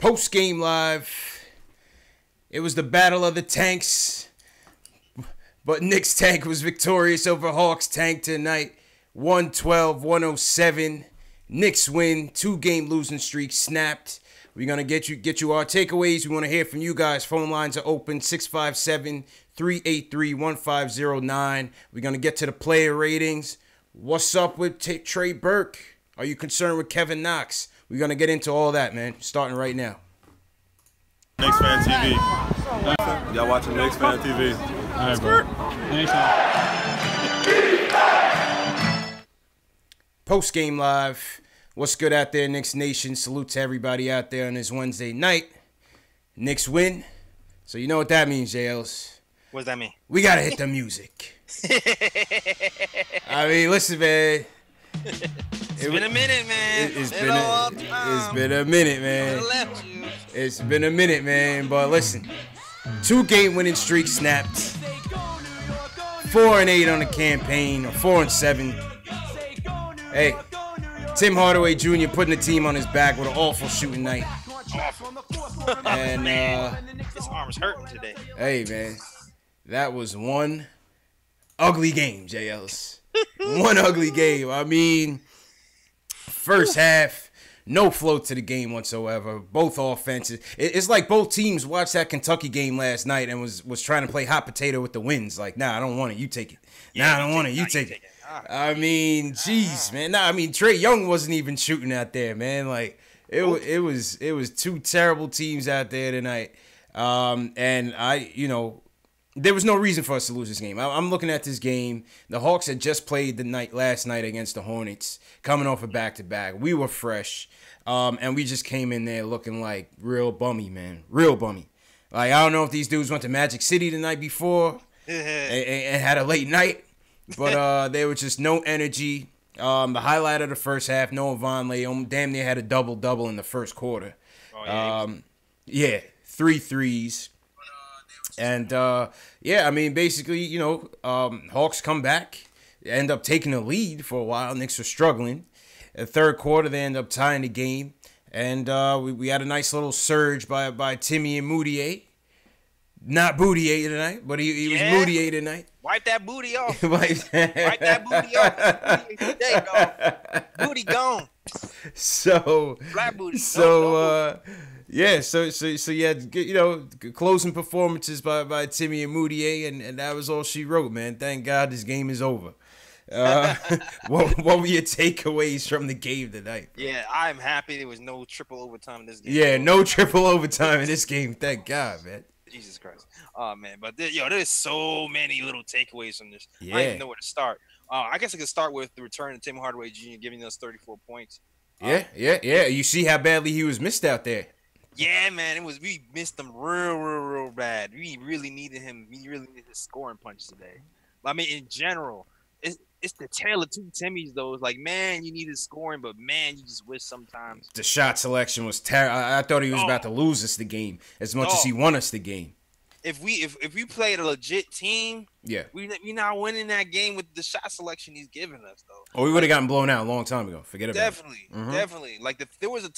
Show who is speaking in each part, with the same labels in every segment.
Speaker 1: Post-game live. It was the battle of the tanks. But Knicks tank was victorious over Hawks tank tonight. 112-107. Knicks win. 2-game losing streak snapped. We're going to get you our takeaways. We want to hear from you guys. Phone lines are open. 657-383-1509. We're going to get to the player ratings. What's up with Trey Burke? Are you concerned with Kevin Knox? We're going to get into all that, man. Starting right now.
Speaker 2: KnicksFanTV. Y'all watching KnicksFanTV.
Speaker 3: All right, bro. Anytime.
Speaker 1: Post-game live. What's good out there, Knicks Nation? Salute to everybody out there on this Wednesday night. Knicks win. So you know what that means, JLs.
Speaker 4: What does that mean?
Speaker 1: We got to hit the music. I mean, listen, man.
Speaker 4: It's been a minute, man.
Speaker 1: It's been a minute, man. It's been a minute, man. But listen, 2-game winning streak snapped. 4-8 on the campaign, or 4-7. Hey, Tim Hardaway Jr. putting the team on his back with an awful shooting night. And
Speaker 4: his arm's hurting today.
Speaker 1: Hey, man, that was one ugly game, JLs. One ugly game. I mean, first half, no flow to the game whatsoever. Both offenses. It's like both teams watched that Kentucky game last night and was trying to play hot potato with the wins. Like, nah, I don't want it. You take it. Nah, I don't want it. You take it. I mean, jeez, man. Nah, I mean, Trey Young wasn't even shooting out there, man. Like, it was two terrible teams out there tonight. And there was no reason for us to lose this game. I'm looking at this game. The Hawks had just played last night against the Hornets, coming off a back-to-back. We were fresh, and we just came in there looking like real bummy, man. Real bummy. Like, I don't know if these dudes went to Magic City the night before and had a late night, but there was just no energy. The highlight of the first half, Noah Vonleh damn near had a double-double in the first quarter. Oh, yeah. 3 threes. And, I mean, basically, Hawks come back, end up taking the lead for a while. Knicks were struggling. In the third quarter, they end up tying the game. And we had a nice little surge by Timmy and Mudiay. Not Mudiay tonight, but he was Mudiay tonight.
Speaker 4: Wipe that booty off. Wipe that booty off. There you go. Booty gone.
Speaker 1: So,
Speaker 4: black booty.
Speaker 1: Yeah, so you had, closing performances by Timmy and Mudiay, and that was all she wrote, man. Thank God this game is over. What were your takeaways from the game tonight?
Speaker 4: Yeah, I'm happy there was no triple overtime in this game.
Speaker 1: Yeah, no triple overtime in this game. Thank God, man.
Speaker 4: Jesus Christ. Oh, man. But, there's so many little takeaways from this.
Speaker 1: Yeah.
Speaker 4: I don't even know where to start. I guess I could start with the return of Tim Hardaway Jr. giving us 34 points.
Speaker 1: Yeah. You see how badly he was missed out there.
Speaker 4: Yeah, man, we missed him real bad. We really needed him. We really needed his scoring punch today. I mean, in general, it's the tale of two Timmys, though. It's like, man, you needed scoring, but man, you just wish sometimes.
Speaker 1: The shot selection was terrible. I thought he was about to lose us the game as much as he won us the game.
Speaker 4: If we played a legit team,
Speaker 1: yeah, we
Speaker 4: not winning that game with the shot selection he's giving us, though.
Speaker 1: Oh, we would have gotten blown out a long time ago. Forget about it.
Speaker 4: Definitely. Like, there was a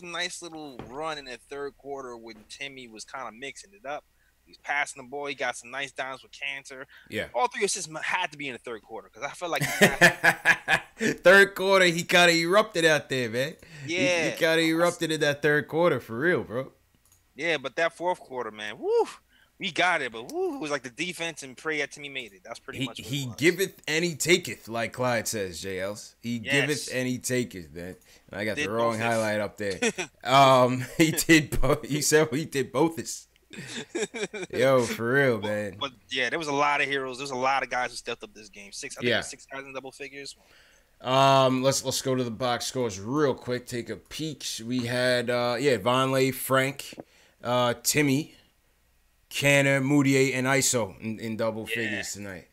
Speaker 4: nice little run in the third quarter when Timmy was kind of mixing it up. He was passing the ball. He got some nice downs with Kanter.
Speaker 1: Yeah.
Speaker 4: All 3 assists had to be in the third quarter because I felt like
Speaker 1: third quarter, he kind of erupted out there, man.
Speaker 4: Yeah.
Speaker 1: He kind of erupted in that third quarter for real, bro.
Speaker 4: Yeah, but that fourth quarter, man, woo. We got it, but it was like the defense and pray that Timmy made it. That's pretty much what
Speaker 1: he
Speaker 4: it was.
Speaker 1: Giveth and he taketh, like Clyde says, JLs. He giveth and he taketh, man. And I got the wrong highlight up there. He did both. He said he did both this. Yo, for real, man.
Speaker 4: But yeah, there was a lot of heroes. There was a lot of guys who stepped up this game. I think it was 6 guys in double figures.
Speaker 1: Let's go to the box scores real quick. Take a peek. We had Vonleh, Frank, Timmy, Kanter, Mudiay, and ISO in double figures tonight.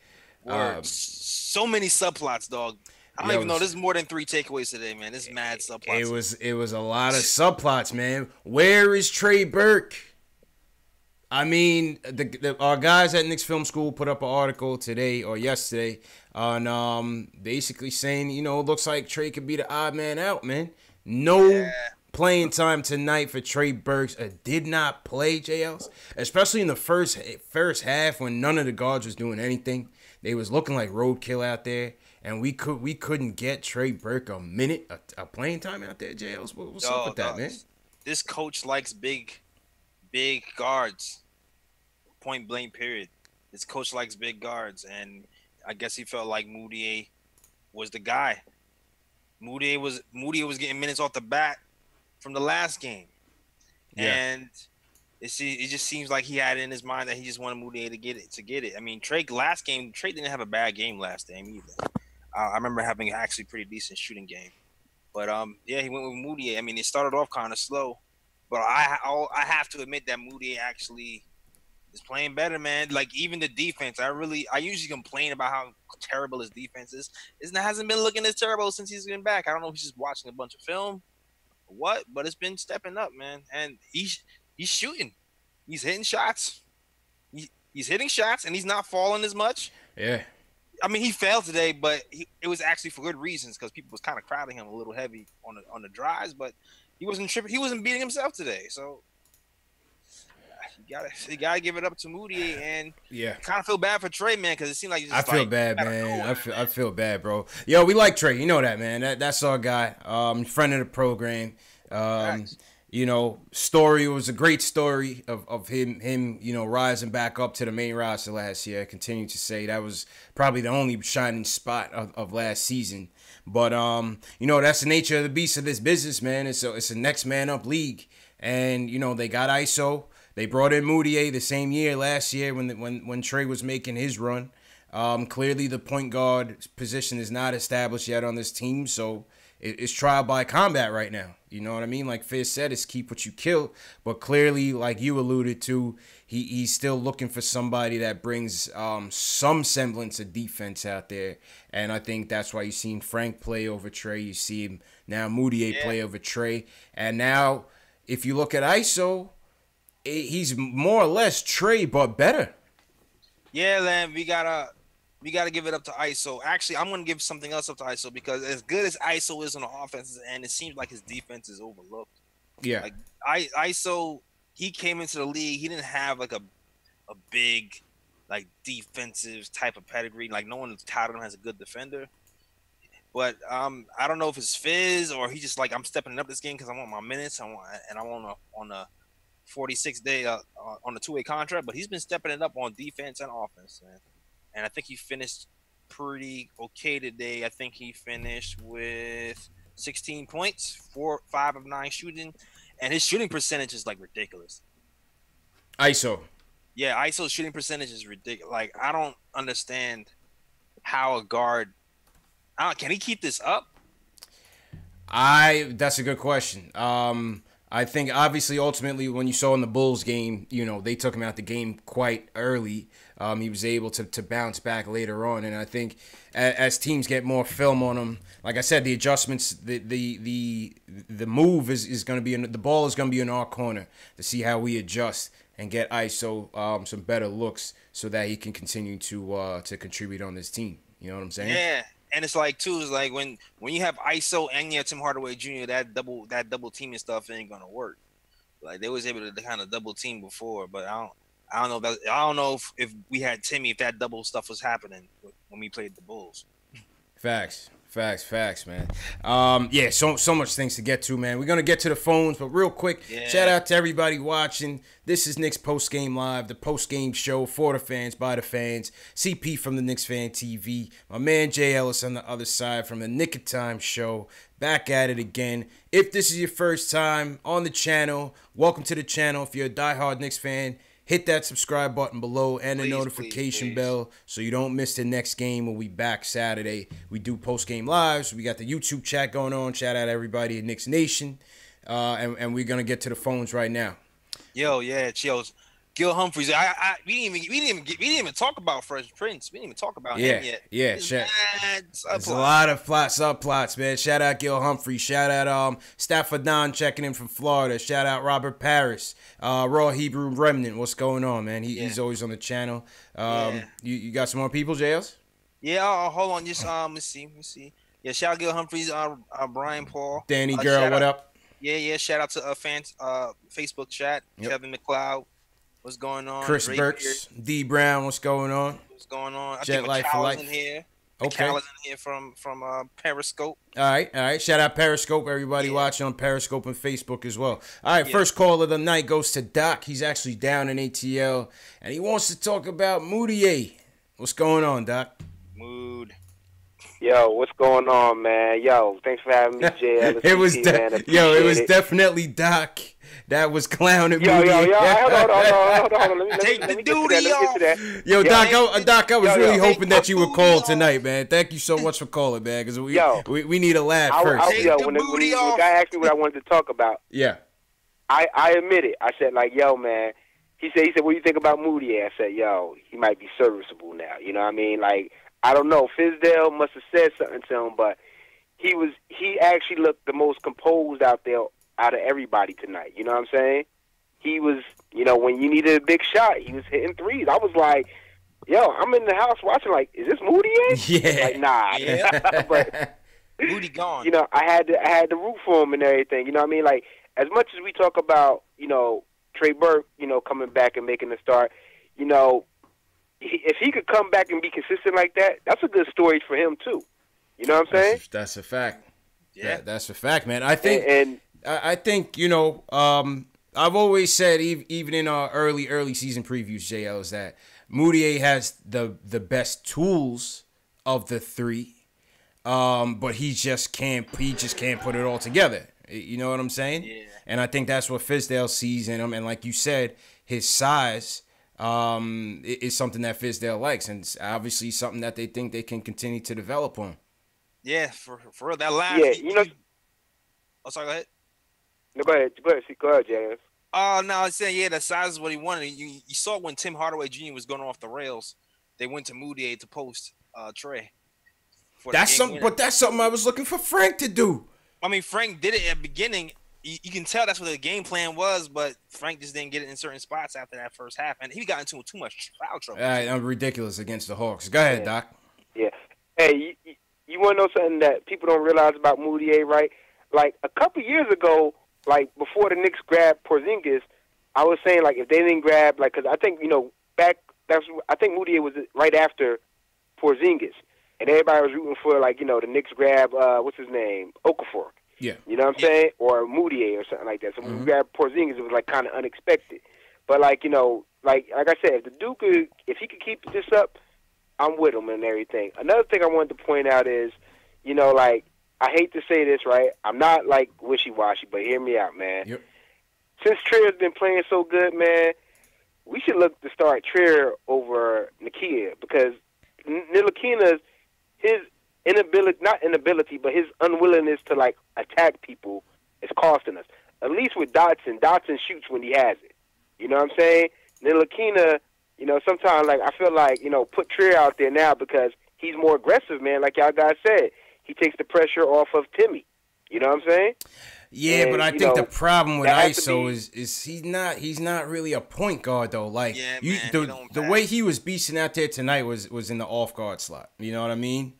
Speaker 4: So many subplots, dog. I don't even know. This is more than 3 takeaways today, man. This is mad subplots.
Speaker 1: It was a lot of subplots, man. Where is Trey Burke? I mean, our guys at Knicks Film School put up an article today or yesterday on basically saying, it looks like Trey could be the odd man out, man. No playing time tonight for Trey Burke did not play, JLs, especially in the first half when none of the guards was doing anything. They was looking like roadkill out there, and we couldn't get Trey Burke a minute of playing time out there, JLs. What's up with that, man?
Speaker 4: This coach likes big guards. Point blank, period. This coach likes big guards, and I guess he felt like Mudiay was the guy. Mudiay was getting minutes off the bat from the last game, and it just seems like he had it in his mind that he just wanted Mudiay to get it. I mean, Trey didn't have a bad game last game either. I remember having an actually pretty decent shooting game, but he went with Mudiay. I mean, it started off kind of slow, but I have to admit that Mudiay actually is playing better, man. Like, even the defense, I usually complain about how terrible his defense is. It hasn't been looking as terrible since he's been back. I don't know if he's just watching a bunch of film or what, but it's been stepping up, man. And he's shooting. He's hitting shots. He's hitting shots, and he's not falling as much.
Speaker 1: Yeah.
Speaker 4: I mean, he failed today, but it was actually for good reasons, because people was kind of crowding him a little heavy on the drives, but he wasn't tripping. He wasn't beating himself today, so you gotta give it up to Mudiay, and kind of feel bad for Trey, man, because it seemed like
Speaker 1: I feel bad, man. I feel bad, bro. Yo, we like Trey, you know that, man. That's our guy. Friend of the program. You know, story was a great story of him, you know, rising back up to the main roster last year. I continue to say that was probably the only shining spot of last season. But you know, that's the nature of the beast of this business, man. It's a next man up league, and you know they got ISO. They brought in Mudiay the same year last year when Trey was making his run. Clearly, the point guard position is not established yet on this team, so it's trial by combat right now. You know what I mean? Like Fizz said, it's keep what you kill. But clearly, like you alluded to, he's still looking for somebody that brings some semblance of defense out there. And I think that's why you've seen Frank play over Trey. You see him now Mudiay play over Trey. And now, if you look at ISO, he's more or less Trey, but better.
Speaker 4: Yeah, man, we gotta give it up to ISO. Actually, I'm gonna give something else up to ISO, because as good as ISO is on the offensive end, it seems like his defense is overlooked.
Speaker 1: Yeah,
Speaker 4: like ISO, he came into the league. He didn't have like a big like defensive type of pedigree. Like, no one touted him as a good defender. But I don't know if it's Fizz or he just like, I'm stepping up this game because I want my minutes. I'm on a 46-day on a 2-way contract, but he's been stepping it up on defense and offense, man. And I think he finished pretty okay today. I think he finished with 16 points, 5 of 9 shooting, and his shooting percentage is like ridiculous.
Speaker 1: ISO.
Speaker 4: Yeah, ISO's shooting percentage is ridiculous. Like, I don't understand how a guard can he keep this up?
Speaker 1: That's a good question. I think obviously ultimately when you saw in the Bulls game, you know, they took him out the game quite early. He was able to bounce back later on, and I think as teams get more film on him, like I said, the adjustments, the move is going to be the ball is going to be in our corner to see how we adjust and get ISO some better looks so that he can continue to contribute on this team. You know what I'm saying?
Speaker 4: Yeah. And it's like too, it's like when you have ISO and you have Tim Hardaway Jr., that double teaming stuff ain't gonna work. Like, they was able to kind of double team before, but I don't know if we had Timmy, if that double stuff was happening when we played the Bulls.
Speaker 1: Facts, man. Yeah, so much things to get to, man. We're gonna get to the phones, but real quick, shout out to everybody watching. This is Knicks Post Game Live, the post game show for the fans, by the fans. CP from the KnicksFanTV, my man Jay Ellis on the other side from the Nick of Time show. Back at it again. If this is your first time on the channel, welcome to the channel. If you're a diehard Knicks fan, hit that subscribe button below and the notification bell so you don't miss the next game. We'll be back Saturday. We do post-game lives. We got the YouTube chat going on. Shout out everybody at Knicks Nation. And we're going to get to the phones right now.
Speaker 4: Yo, yeah, chills. Gil Humphreys. We didn't even talk about Fresh Prince. We didn't even talk about him yet.
Speaker 1: Yeah, there's a lot of subplots, man. Shout out Gil Humphreys. Shout out Stafford Don checking in from Florida. Shout out Robert Paris. Raw Hebrew Remnant. What's going on, man? He's always on the channel. You got some more people, JLs?
Speaker 4: Yeah, hold on. Just let's see. Yeah, shout out Gil Humphreys, Brian Paul.
Speaker 1: Danny Girl, what up?
Speaker 4: Yeah. Shout out to fans, Facebook chat.
Speaker 1: Yep.
Speaker 4: Kevin McLeod, what's going on?
Speaker 1: Chris
Speaker 4: Ray
Speaker 1: Burks,
Speaker 4: Beard,
Speaker 1: D Brown, what's going on?
Speaker 4: what's going on? I
Speaker 1: Jet
Speaker 4: think
Speaker 1: Life for
Speaker 4: McCall's
Speaker 1: Life.
Speaker 4: in here.
Speaker 1: Okay.
Speaker 4: McCall is in here from Periscope.
Speaker 1: All right. Shout out Periscope, everybody watching on Periscope and Facebook as well. All right, first call of the night goes to Doc. He's actually down in ATL, and he wants to talk about Mudiay. What's going on, Doc?
Speaker 4: Mood.
Speaker 5: Yo, what's going on, man? Yo, thanks for having me, JL.
Speaker 1: It was definitely Doc that was clowning me.
Speaker 5: Yo, hold on. Let me get to that.
Speaker 1: Yo, Doc, I was really hoping that you would call tonight, man. Thank you so much for calling, man, because we need a laugh first.
Speaker 5: When the guy asked me what I wanted to talk about, I admit it. I said, like, yo, man. He said, what do you think about Mudiay? I said, yo, he might be serviceable now. You know what I mean? Like, I don't know. Fizdale must have said something to him, but he actually looked the most composed out there out of everybody tonight. You know what I'm saying? He was, when you needed a big shot, he was hitting threes. I was like, yo, I'm in the house watching, like, is this Mudiay?
Speaker 1: Yeah.
Speaker 5: Like, nah.
Speaker 4: Yeah.
Speaker 5: But,
Speaker 4: Moody gone.
Speaker 5: I had to root for him and everything. You know what I mean? Like, as much as we talk about, Trey Burke, coming back and making the start, if he could come back and be consistent like that, that's a good story for him too. You know what I'm saying?
Speaker 1: That's a fact.
Speaker 4: Yeah,
Speaker 1: that's a fact, man. I think, I've always said, even in our early season previews, JL, is that Mudiay has the best tools of the three, but he just can't put it all together. You know what I'm saying?
Speaker 4: Yeah.
Speaker 1: And I think that's what Fizdale sees in him. And like you said, his size is something that Fizdale likes, and it's obviously something that they think they can continue to develop on.
Speaker 4: Yeah, for real. That last.
Speaker 5: Yeah,
Speaker 4: Oh, sorry. Go ahead.
Speaker 5: No, go ahead, James.
Speaker 4: No, I was saying, the size is what he wanted. You saw when Tim Hardaway Jr. was going off the rails, they went to Mudiay to post Trey.
Speaker 1: That's something I was looking for Frank to do.
Speaker 4: I mean, Frank did it at the beginning. You can tell that's what the game plan was, but Frank just didn't get it in certain spots after that first half, and he got into too much foul trouble.
Speaker 1: I'm ridiculous against the Hawks. Go ahead, Doc.
Speaker 5: Yeah. Hey, you want to know something that people don't realize about Mudiay, right? Like, a couple years ago, like, before the Knicks grabbed Porzingis, I was saying, like, if they didn't grab, like, because I think, I think Mudiay was right after Porzingis. And everybody was rooting for, like, the Knicks grab, what's his name? Okafor.
Speaker 1: Yeah.
Speaker 5: You know what I'm saying? Or Mudiay or something like that. So when we grabbed Porzingis, it was, like, kind of unexpected. But, like, like I said, if the Duke if he could keep this up, I'm with him and everything. Another thing I wanted to point out is, like, I hate to say this, right? I'm not, like, wishy-washy, but hear me out, man.
Speaker 1: Yep.
Speaker 5: Since Trier's been playing so good, man, we should look to start Trier over Ntilikina, because Ntilikina's his inability, but his unwillingness to, like, attack people is costing us. At least with Dotson shoots when he has it. You know what I'm saying? Ntilikina, sometimes, like, I feel like, put Trier out there now because he's more aggressive, man, like y'all guys said. He takes the pressure off of Timmy. You know what I'm saying?
Speaker 1: Yeah, but I think the problem with ISO is he's not really a point guard though. Like the way he was beasting out there tonight was in the off guard slot. You know what I mean?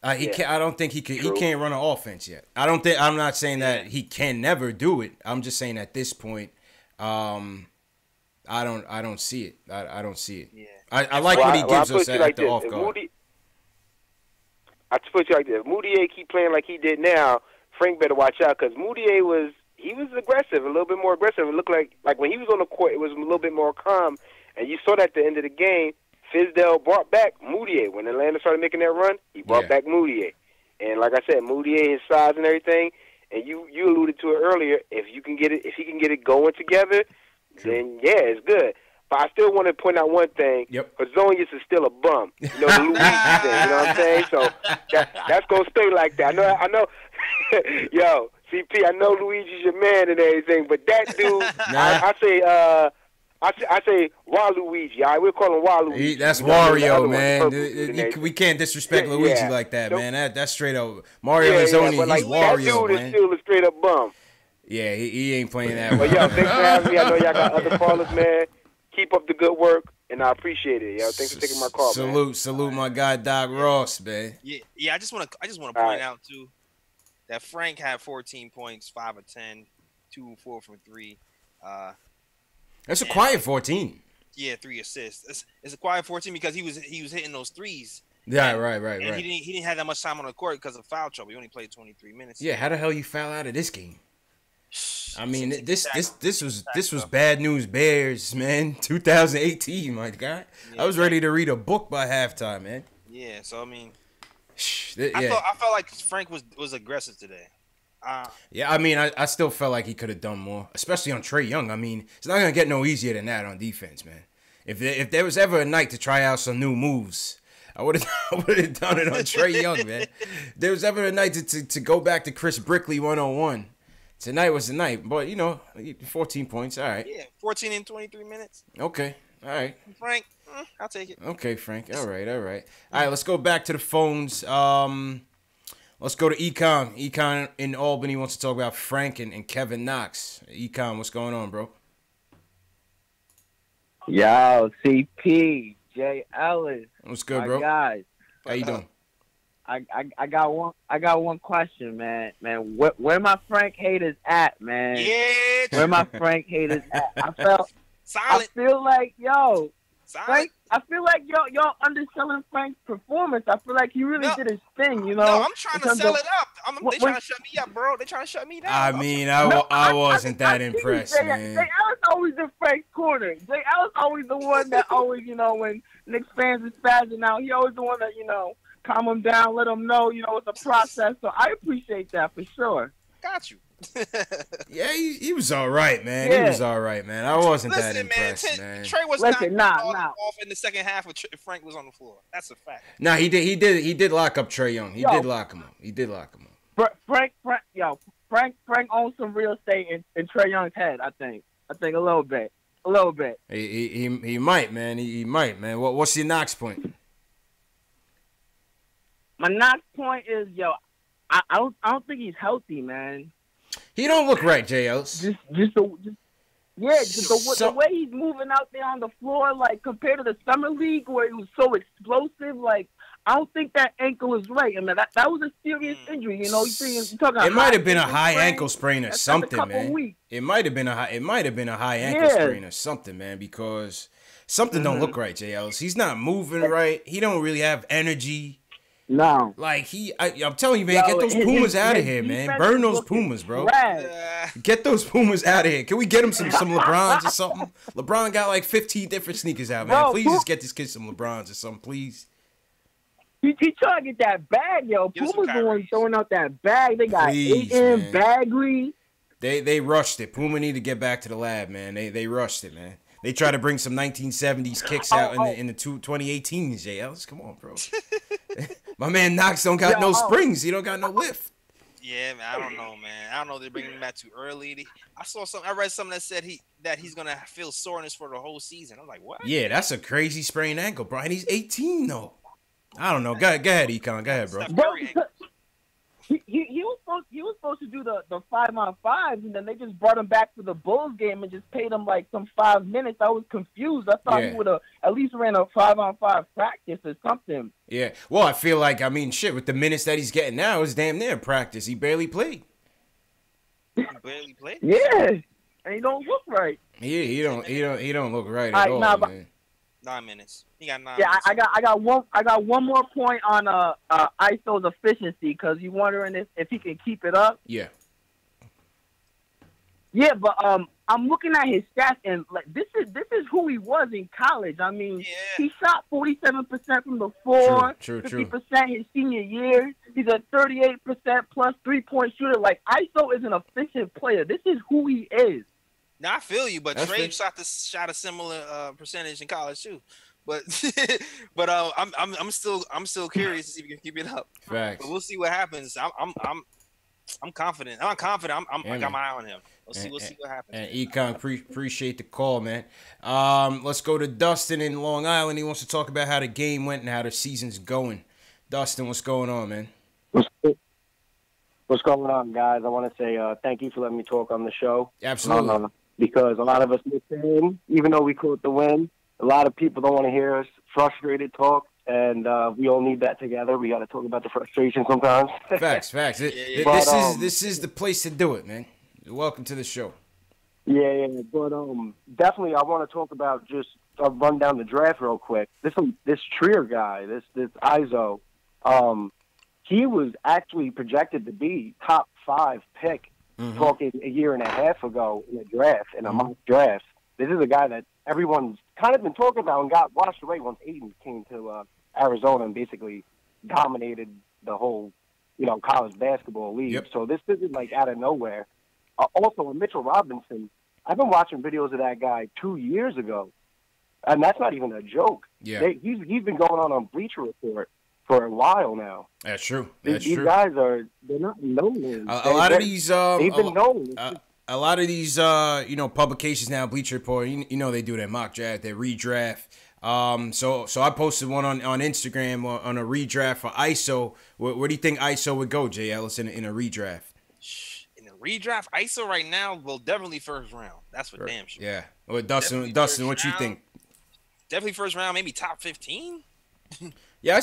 Speaker 1: I don't think he can't run an offense yet. I'm not saying that he can never do it. I'm just saying at this point, I don't see it. I don't see it. Yeah. I like what he gives us at the off guard. I put you like this. If Mudiay keep playing like he did now, Frank better watch out, because Mudiay was aggressive, a little bit more aggressive. It looked like when he was on the court, it was a little bit more calm, and you saw that at the end of the game. Fizdale brought back Mudiay. When Atlanta started making that run, he brought back Mudiay. And like I said, Mudiay, his size and everything, and you alluded to it earlier, if he can get it going together, then it's good. But I still want to point out one thing. Yep. Porzingis is still a bum. The Luigi thing. You know what I'm saying? So that's gonna stay like that. I know. Yo, CP, I know Luigi's your man and everything, but that dude, I say Waluigi. All right, we'll call him Waluigi. That's Wario, man. We can't disrespect Luigi like that, man. That's straight up. Mario is only he's Wario, man. That dude is still a straight up bum. Yeah, he ain't playing that. But yo, thanks for having me. I know y'all got other callers, man. Keep up the good work, and I appreciate it, yo. Thanks for taking my call, man. Salute, my guy Doc Ross, man.
Speaker 4: Yeah. I just want to point out too. that Frank had 14 points, 5 of 10, 2 of 4 from 3.
Speaker 1: That's a quiet 14.
Speaker 4: Yeah, 3 assists. It's a quiet 14 because he was hitting those threes.
Speaker 1: Yeah,
Speaker 4: and,
Speaker 1: right.
Speaker 4: And he didn't have that much time on the court because of foul trouble. He only played 23 minutes.
Speaker 1: Yeah, how the hell you foul out of this game? I mean, this was bad news Bears, man. 2018, my God. Yeah, I was ready to read a book by halftime, man.
Speaker 4: Yeah, so I mean,
Speaker 1: yeah.
Speaker 4: I felt like Frank was aggressive today.
Speaker 1: Yeah, I mean, I still felt like he could have done more, especially on Trey Young. I mean, it's not gonna get no easier than that on defense, man. If there was ever a night to try out some new moves, I would have done it on Trey Young, man. If there was ever a night to go back to Chris Brickley 101. Tonight was the night, but 14 points, all right.
Speaker 4: Yeah, 14 in 23 minutes.
Speaker 1: Okay, all right.
Speaker 4: Frank, I'll take it.
Speaker 1: Okay, Frank, all right. All right, let's go back to the phones. Let's go to Econ. Econ in Albany wants to talk about Frank and Kevin Knox. Econ, what's going on, bro?
Speaker 6: Yo, CP, Jay Ellis.
Speaker 1: What's good, bro?
Speaker 6: Guys,
Speaker 1: how you doing?
Speaker 6: I got one question, man. Where my Frank haters at, man?
Speaker 4: Yeah.
Speaker 6: Where my Frank haters at?
Speaker 4: Silent.
Speaker 6: I feel like
Speaker 4: Silent.
Speaker 6: Frank. I feel like y'all underselling Frank's performance. I feel like he really did his thing,
Speaker 4: No, I'm trying to sell it up. They trying to shut me up, bro. They trying to shut me down.
Speaker 1: I mean, I wasn't that impressed, man.
Speaker 6: Jay Ellis always in Frank's corner. Jay Ellis always the one that always, when Knicks fans is spazzing out, he always the one that, calm them down, let them know, it's a process. So I appreciate that for sure.
Speaker 4: Got you.
Speaker 1: Yeah, he was all right, man. Yeah. He was all right, man. I wasn't that impressed, man.
Speaker 4: Trey was off in the second half when Frank was on the floor. That's a fact.
Speaker 1: Nah, he did lock up Trey Young. He did lock him up.
Speaker 6: Frank owns some real estate in Trey Young's head, I think a little bit.
Speaker 1: He might, man. He might, man. What's your Knox point?
Speaker 6: My Knox point is, I don't think he's healthy, man.
Speaker 1: He don't look right, JLs.
Speaker 6: The way he's moving out there on the floor, like compared to the summer league where he was so explosive, like I don't think that ankle is right. I mean, that was a serious injury. You're talking.
Speaker 1: It might have been a high ankle sprain or something, man. It might have been a high ankle sprain or something, man, because something don't look right, JLs. He's not moving right. He don't really have energy.
Speaker 6: No.
Speaker 1: Like, I'm telling you, man, get those Pumas out of here, man. Burn those Pumas, bro. Get those Pumas out of here. Can we get him some LeBrons or something? LeBron got like 15 different sneakers out, man. Please just get these kids some LeBrons or something, please.
Speaker 6: He trying to get that bag, yo. Puma's the one throwing out that bag. They got Aiton, Bagley.
Speaker 1: They rushed it. Puma need to get back to the lab, man. They rushed it, man. They try to bring some 1970s kicks out in the 2018s, JLs. Come on, bro. My man Knox don't got no springs. He don't got no lift.
Speaker 4: Yeah, man. I don't know, man. I don't know. They're bringing him back too early. I read something that said he's gonna feel soreness for the whole season. I'm like, what?
Speaker 1: Yeah, that's a crazy sprained ankle, bro. And he's 18 though. I don't know. Go ahead, Econ. Go ahead, bro.
Speaker 6: He was supposed to do the 5-on-5s, and then they just brought him back for the Bulls game and just paid him like some 5 minutes. I was confused. I thought he would have at least ran a 5-on-5 practice or something.
Speaker 1: Yeah. Well, I feel like, with the minutes that he's getting now, it's damn near practice. He barely played.
Speaker 6: Yeah, and he don't look right.
Speaker 1: Yeah, he don't look right at all, man.
Speaker 4: 9 minutes. He got 9
Speaker 6: Yeah,
Speaker 4: minutes.
Speaker 6: I got one more point on ISO's efficiency because you're wondering if he can keep it up.
Speaker 1: Yeah.
Speaker 6: Yeah, but I'm looking at his stats and like this is who he was in college. I mean, he shot 47% from the floor, 50% his senior year. He's a 38% plus 3-point shooter. Like ISO is an efficient player. This is who he is.
Speaker 4: Now I feel you, but Trey shot a similar percentage in college too. But I'm still curious to see if he can keep it up.
Speaker 1: Facts.
Speaker 4: But we'll see what happens. I'm confident. I got my eye on him. We'll see what happens.
Speaker 1: And Econ, appreciate the call, man. Let's go to Dustin in Long Island. He wants to talk about how the game went and how the season's going. Dustin, what's going on, man?
Speaker 7: What's going on, guys? I want to say thank you for letting me talk on the show.
Speaker 1: Absolutely.
Speaker 7: Because a lot of us listen, even though we caught the win, a lot of people don't want to hear us frustrated talk. and we all need that together. We got to talk about the frustration sometimes.
Speaker 1: Facts. This is the place to do it, man. Welcome to the show.
Speaker 7: Yeah, but definitely I want to talk about just run down the draft real quick. This Trier guy, this Iso, he was actually projected to be top 5 pick. Talking a year and a half ago in a draft, in a mock draft. This is a guy that everyone's kind of been talking about and got washed away once Aiden came to Arizona and basically dominated the whole, college basketball league.
Speaker 1: Yep.
Speaker 7: So this isn't like out of nowhere. Also, Mitchell Robinson, I've been watching videos of that guy 2 years ago, and that's not even a joke.
Speaker 1: Yeah.
Speaker 7: He's been going on Bleacher Report for a while now.
Speaker 1: That's true.
Speaker 7: These guys they're not known.
Speaker 1: A lot of these
Speaker 7: they've been known.
Speaker 1: A lot of these publications now, Bleacher Report, they do their mock draft, their redraft. So I posted one on Instagram on a redraft for ISO. Where do you think ISO would go, Jay Ellis, in a redraft?
Speaker 4: In a redraft, ISO right now, well, definitely first round. That's for damn sure.
Speaker 1: Yeah. Well, Dustin, what you think?
Speaker 4: Definitely first round, maybe top 15.
Speaker 1: Yeah, I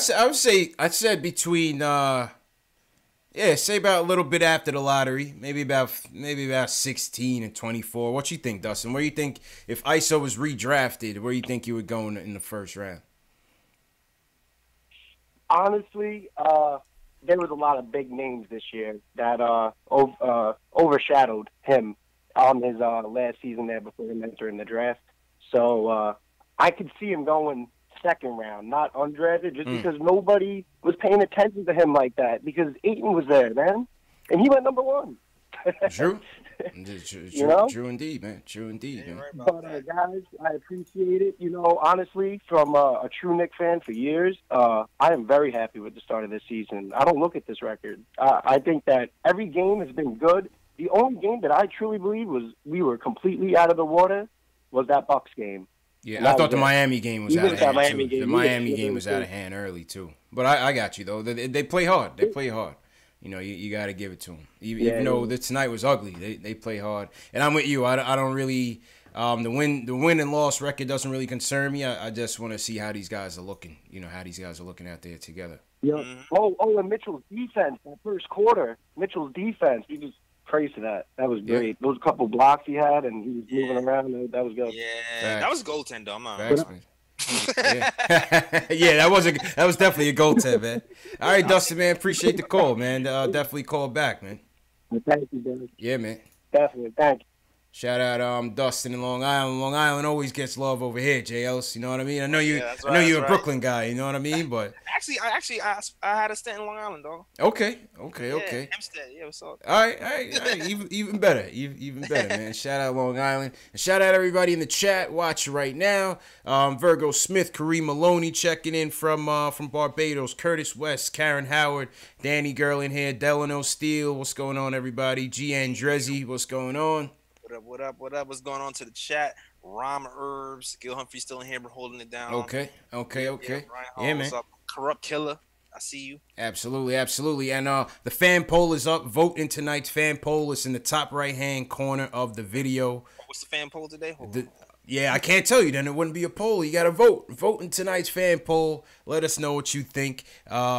Speaker 1: said between say about a little bit after the lottery, maybe about 16 and 24. What you think, Dustin? Where do you think if ISO was redrafted, where do you think he would go in the first round?
Speaker 7: Honestly, there was a lot of big names this year that overshadowed him on his last season there before him entering the draft. So I could see him going second round, not undrafted, just because nobody was paying attention to him like that. Because Ayton was there, man, and he went number 1.
Speaker 1: True. True indeed, man. True indeed, man.
Speaker 7: But guys, I appreciate it. Honestly, from a true Knicks fan for years, I am very happy with the start of this season. I don't look at this record. I think that every game has been good. The only game that I truly believe we were completely out of the water was that Bucks game.
Speaker 1: Yeah, I thought the Miami game was out of hand, too. The Miami game was out of hand early, too. But I got you, though. They play hard. They play hard. You got to give it to them. Even though tonight was ugly, they play hard. And I'm with you. I don't really the win and loss record doesn't really concern me. I just want to see how these guys are looking. How these guys are looking out there together.
Speaker 7: Yeah. And Mitchell's defense, that first quarter, Mitchell's defense, he was praise to that. That was great. Those couple blocks he had, and he was moving around. That was good.
Speaker 4: Yeah, that was goaltend, though.
Speaker 1: Yeah, that was definitely a goaltend, man. All right, Dustin, man, appreciate the call, man. Definitely call back, man.
Speaker 7: Thank you, Dennis.
Speaker 1: Yeah, man.
Speaker 7: Definitely, thank you.
Speaker 1: Shout out Dustin in Long Island. Long Island always gets love over here, J. Ellis. You know what I mean? I know you're a Brooklyn guy. You know what I mean? But
Speaker 4: I had a stint in Long Island, though.
Speaker 1: Okay.
Speaker 4: Hempstead, what's up?
Speaker 1: All right. Even better, man. Shout out Long Island, and shout out everybody in the chat watching right now. Virgo Smith, Kareem Maloney checking in from Barbados. Curtis West, Karen Howard, Danny Girl in here. Delano Steele, what's going on, everybody? G. Andrezzi, what's going on?
Speaker 4: What up? What's going on to the chat? Rom Herbs, Gil Humphrey still in here, we're holding it down.
Speaker 1: Okay.
Speaker 4: Yeah, man. Up? Corrupt Killer, I see you.
Speaker 1: Absolutely. And the fan poll is up. Vote in tonight's fan poll. It's in the top right-hand corner of the video.
Speaker 4: What's the fan poll today?
Speaker 1: Yeah, I can't tell you. Then it wouldn't be a poll. You got to vote. Vote in tonight's fan poll. Let us know what you think.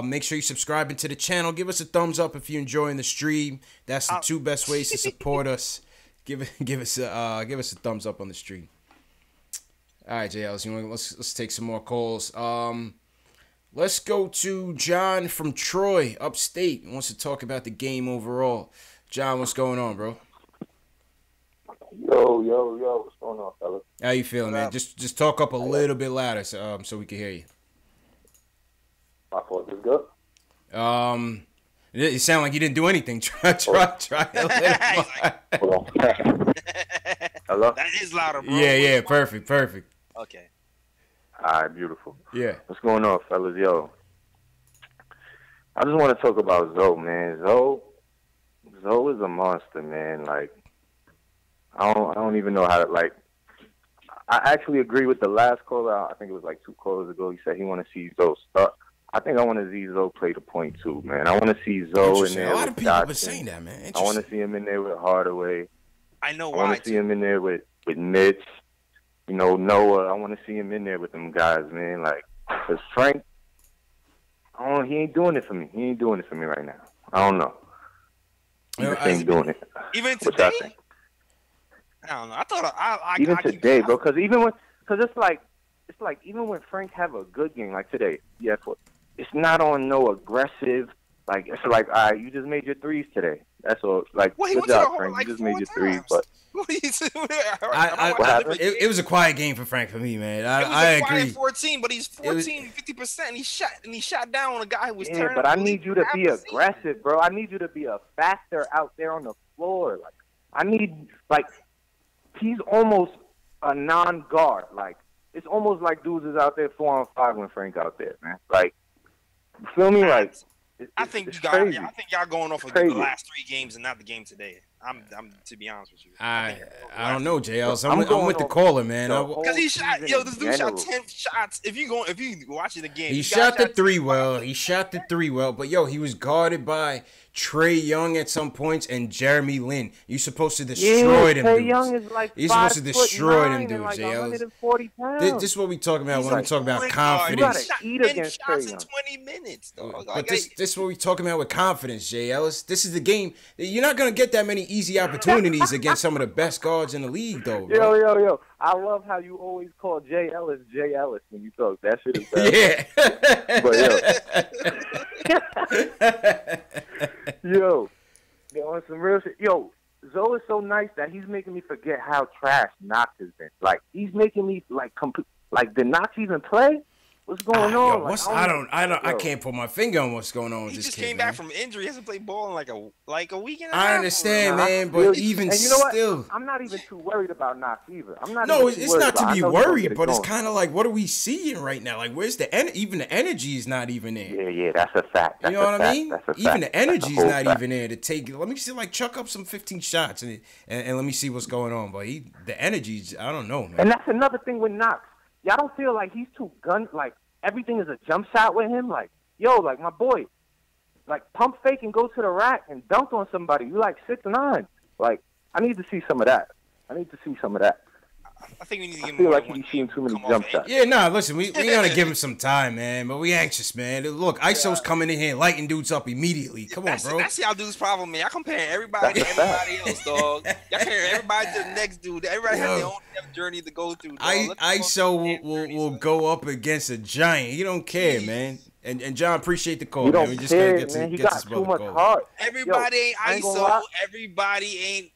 Speaker 1: Make sure you subscribe to the channel. Give us a thumbs up if you're enjoying the stream. That's the 2 best ways to support us. Give us a thumbs up on the stream. All right, JL, let's take some more calls. Let's go to John from Troy, upstate. He wants to talk about the game overall. John, what's going on, bro?
Speaker 8: Yo, what's going on, fella?
Speaker 1: How you feeling, man? Just talk up a little bit louder so we can hear you.
Speaker 8: My fault. Is good?
Speaker 1: It sounded like you didn't do anything. Try a little more.
Speaker 8: Hello?
Speaker 4: That is louder, bro.
Speaker 1: Yeah, perfect.
Speaker 4: Okay.
Speaker 8: All right, beautiful.
Speaker 1: Yeah.
Speaker 8: What's going on, fellas? Yo, I just want to talk about Zoe, man. Zoe is a monster, man. Like, I don't even know how to, like, I actually agree with the last caller. I think it was like 2 callers ago. He said he want to see Zoe start. I think I want to see Zoe play the point too, man. I want to see Zoe in there.
Speaker 1: A lot of
Speaker 8: with
Speaker 1: people have been
Speaker 8: Johnson.
Speaker 1: saying that, man.
Speaker 8: I want to see him in there with Hardaway.
Speaker 4: I know
Speaker 8: I
Speaker 4: why.
Speaker 8: want to see him in there with Mitch. Noah. I want to see him in there with them guys, man. Like, because Frank He ain't doing it for me. He ain't doing it for me right now. I don't know. He just ain't doing it.
Speaker 4: Even
Speaker 8: What
Speaker 4: today?
Speaker 8: y'all think?
Speaker 4: I don't know. I thought
Speaker 8: Even today, bro. Because it's like even when Frank have a good game like today, it's not on no aggressive. Like it's like, all right, you just made your threes today. That's all. Like, good job, Frank. You just made your threes, but.
Speaker 1: It was a quiet game for Frank for me, man. I agree.
Speaker 4: 14, but he's 50%, and he shot down on a guy who was turning.
Speaker 8: But I need you to be aggressive, bro. I need you to be a factor out there on the floor. Like I need, like, he's almost a non-guard. Like it's almost like dudes is out there 4-on-5 when Frank out there, man. Like, you feel me? Like.
Speaker 4: I think y'all going off of the last 3 games and not the game today. I'm to be honest with you.
Speaker 1: I don't know, JL. So I'm with the caller, man.
Speaker 4: Because he shot, this dude shot 10 shots. If you watching the game,
Speaker 1: he shot the 3 well. He shot the 3 well, but he was guarded by Trey Young at some points and Jeremy Lin. You're supposed to destroy them
Speaker 8: Trey
Speaker 1: dudes.
Speaker 8: Young is like
Speaker 1: You're supposed to destroy them dudes,
Speaker 8: like
Speaker 1: JL.
Speaker 8: 140 pounds.
Speaker 1: This is what we talking about when we talk about
Speaker 8: You
Speaker 1: confidence.
Speaker 8: gotta eat against Trey Young.
Speaker 4: in 20 minutes, dog.
Speaker 1: But this is what we talking about with confidence, Jay Ellis. This is the game. You're not gonna get that many easy opportunities against some of the best guards in the league, though. Bro.
Speaker 8: Yo. I love how you always call Jay Ellis when you talk. That shit is bad.
Speaker 1: Yeah.
Speaker 8: But yo, on some real shit. Yo, Zoe is so nice that he's making me forget how trash Knox has been. Like he's making me like did Knox even play? What's going on?
Speaker 1: I can't put my finger on what's going on with this kid.
Speaker 4: He just came back from injury. He hasn't played ball in like a week and a half.
Speaker 1: I understand, man, but even
Speaker 8: and you know
Speaker 1: still,
Speaker 8: what? I'm not even too worried about Knox either.
Speaker 1: It's not to be worried, but it's kind of like, what are we seeing right now? Like, where's even the energy is not even there.
Speaker 8: Yeah, that's a fact.
Speaker 1: You know what I mean? Even the energy is not even there to take. Let me see, like, chuck up some 15 shots and let me see what's going on. But the energy's, I don't know, man.
Speaker 8: And that's another thing with Knox. Y'all don't feel like he's too like everything is a jump shot with him? Like, yo, like my boy, like pump fake and go to the rack and dunk on somebody. You like 6'9". Like, I need to see some of that.
Speaker 4: I think we need to give him.
Speaker 8: I feel like he's seen too many jump shots.
Speaker 1: Yeah, listen, we gotta give him some time, man. But we anxious, man. Look, ISO's coming in here, lighting dudes up immediately. Come on, bro.
Speaker 4: That's y'all dudes' problem, man. Y'all comparing everybody to everybody else, dog. Y'all comparing everybody to the next dude. Everybody has their own journey to go through.
Speaker 1: ISO will go up against a giant. He don't care, man. And John, appreciate the call,
Speaker 8: man.
Speaker 1: We
Speaker 8: just gotta get this brother called.
Speaker 4: Everybody ain't ISO. Everybody ain't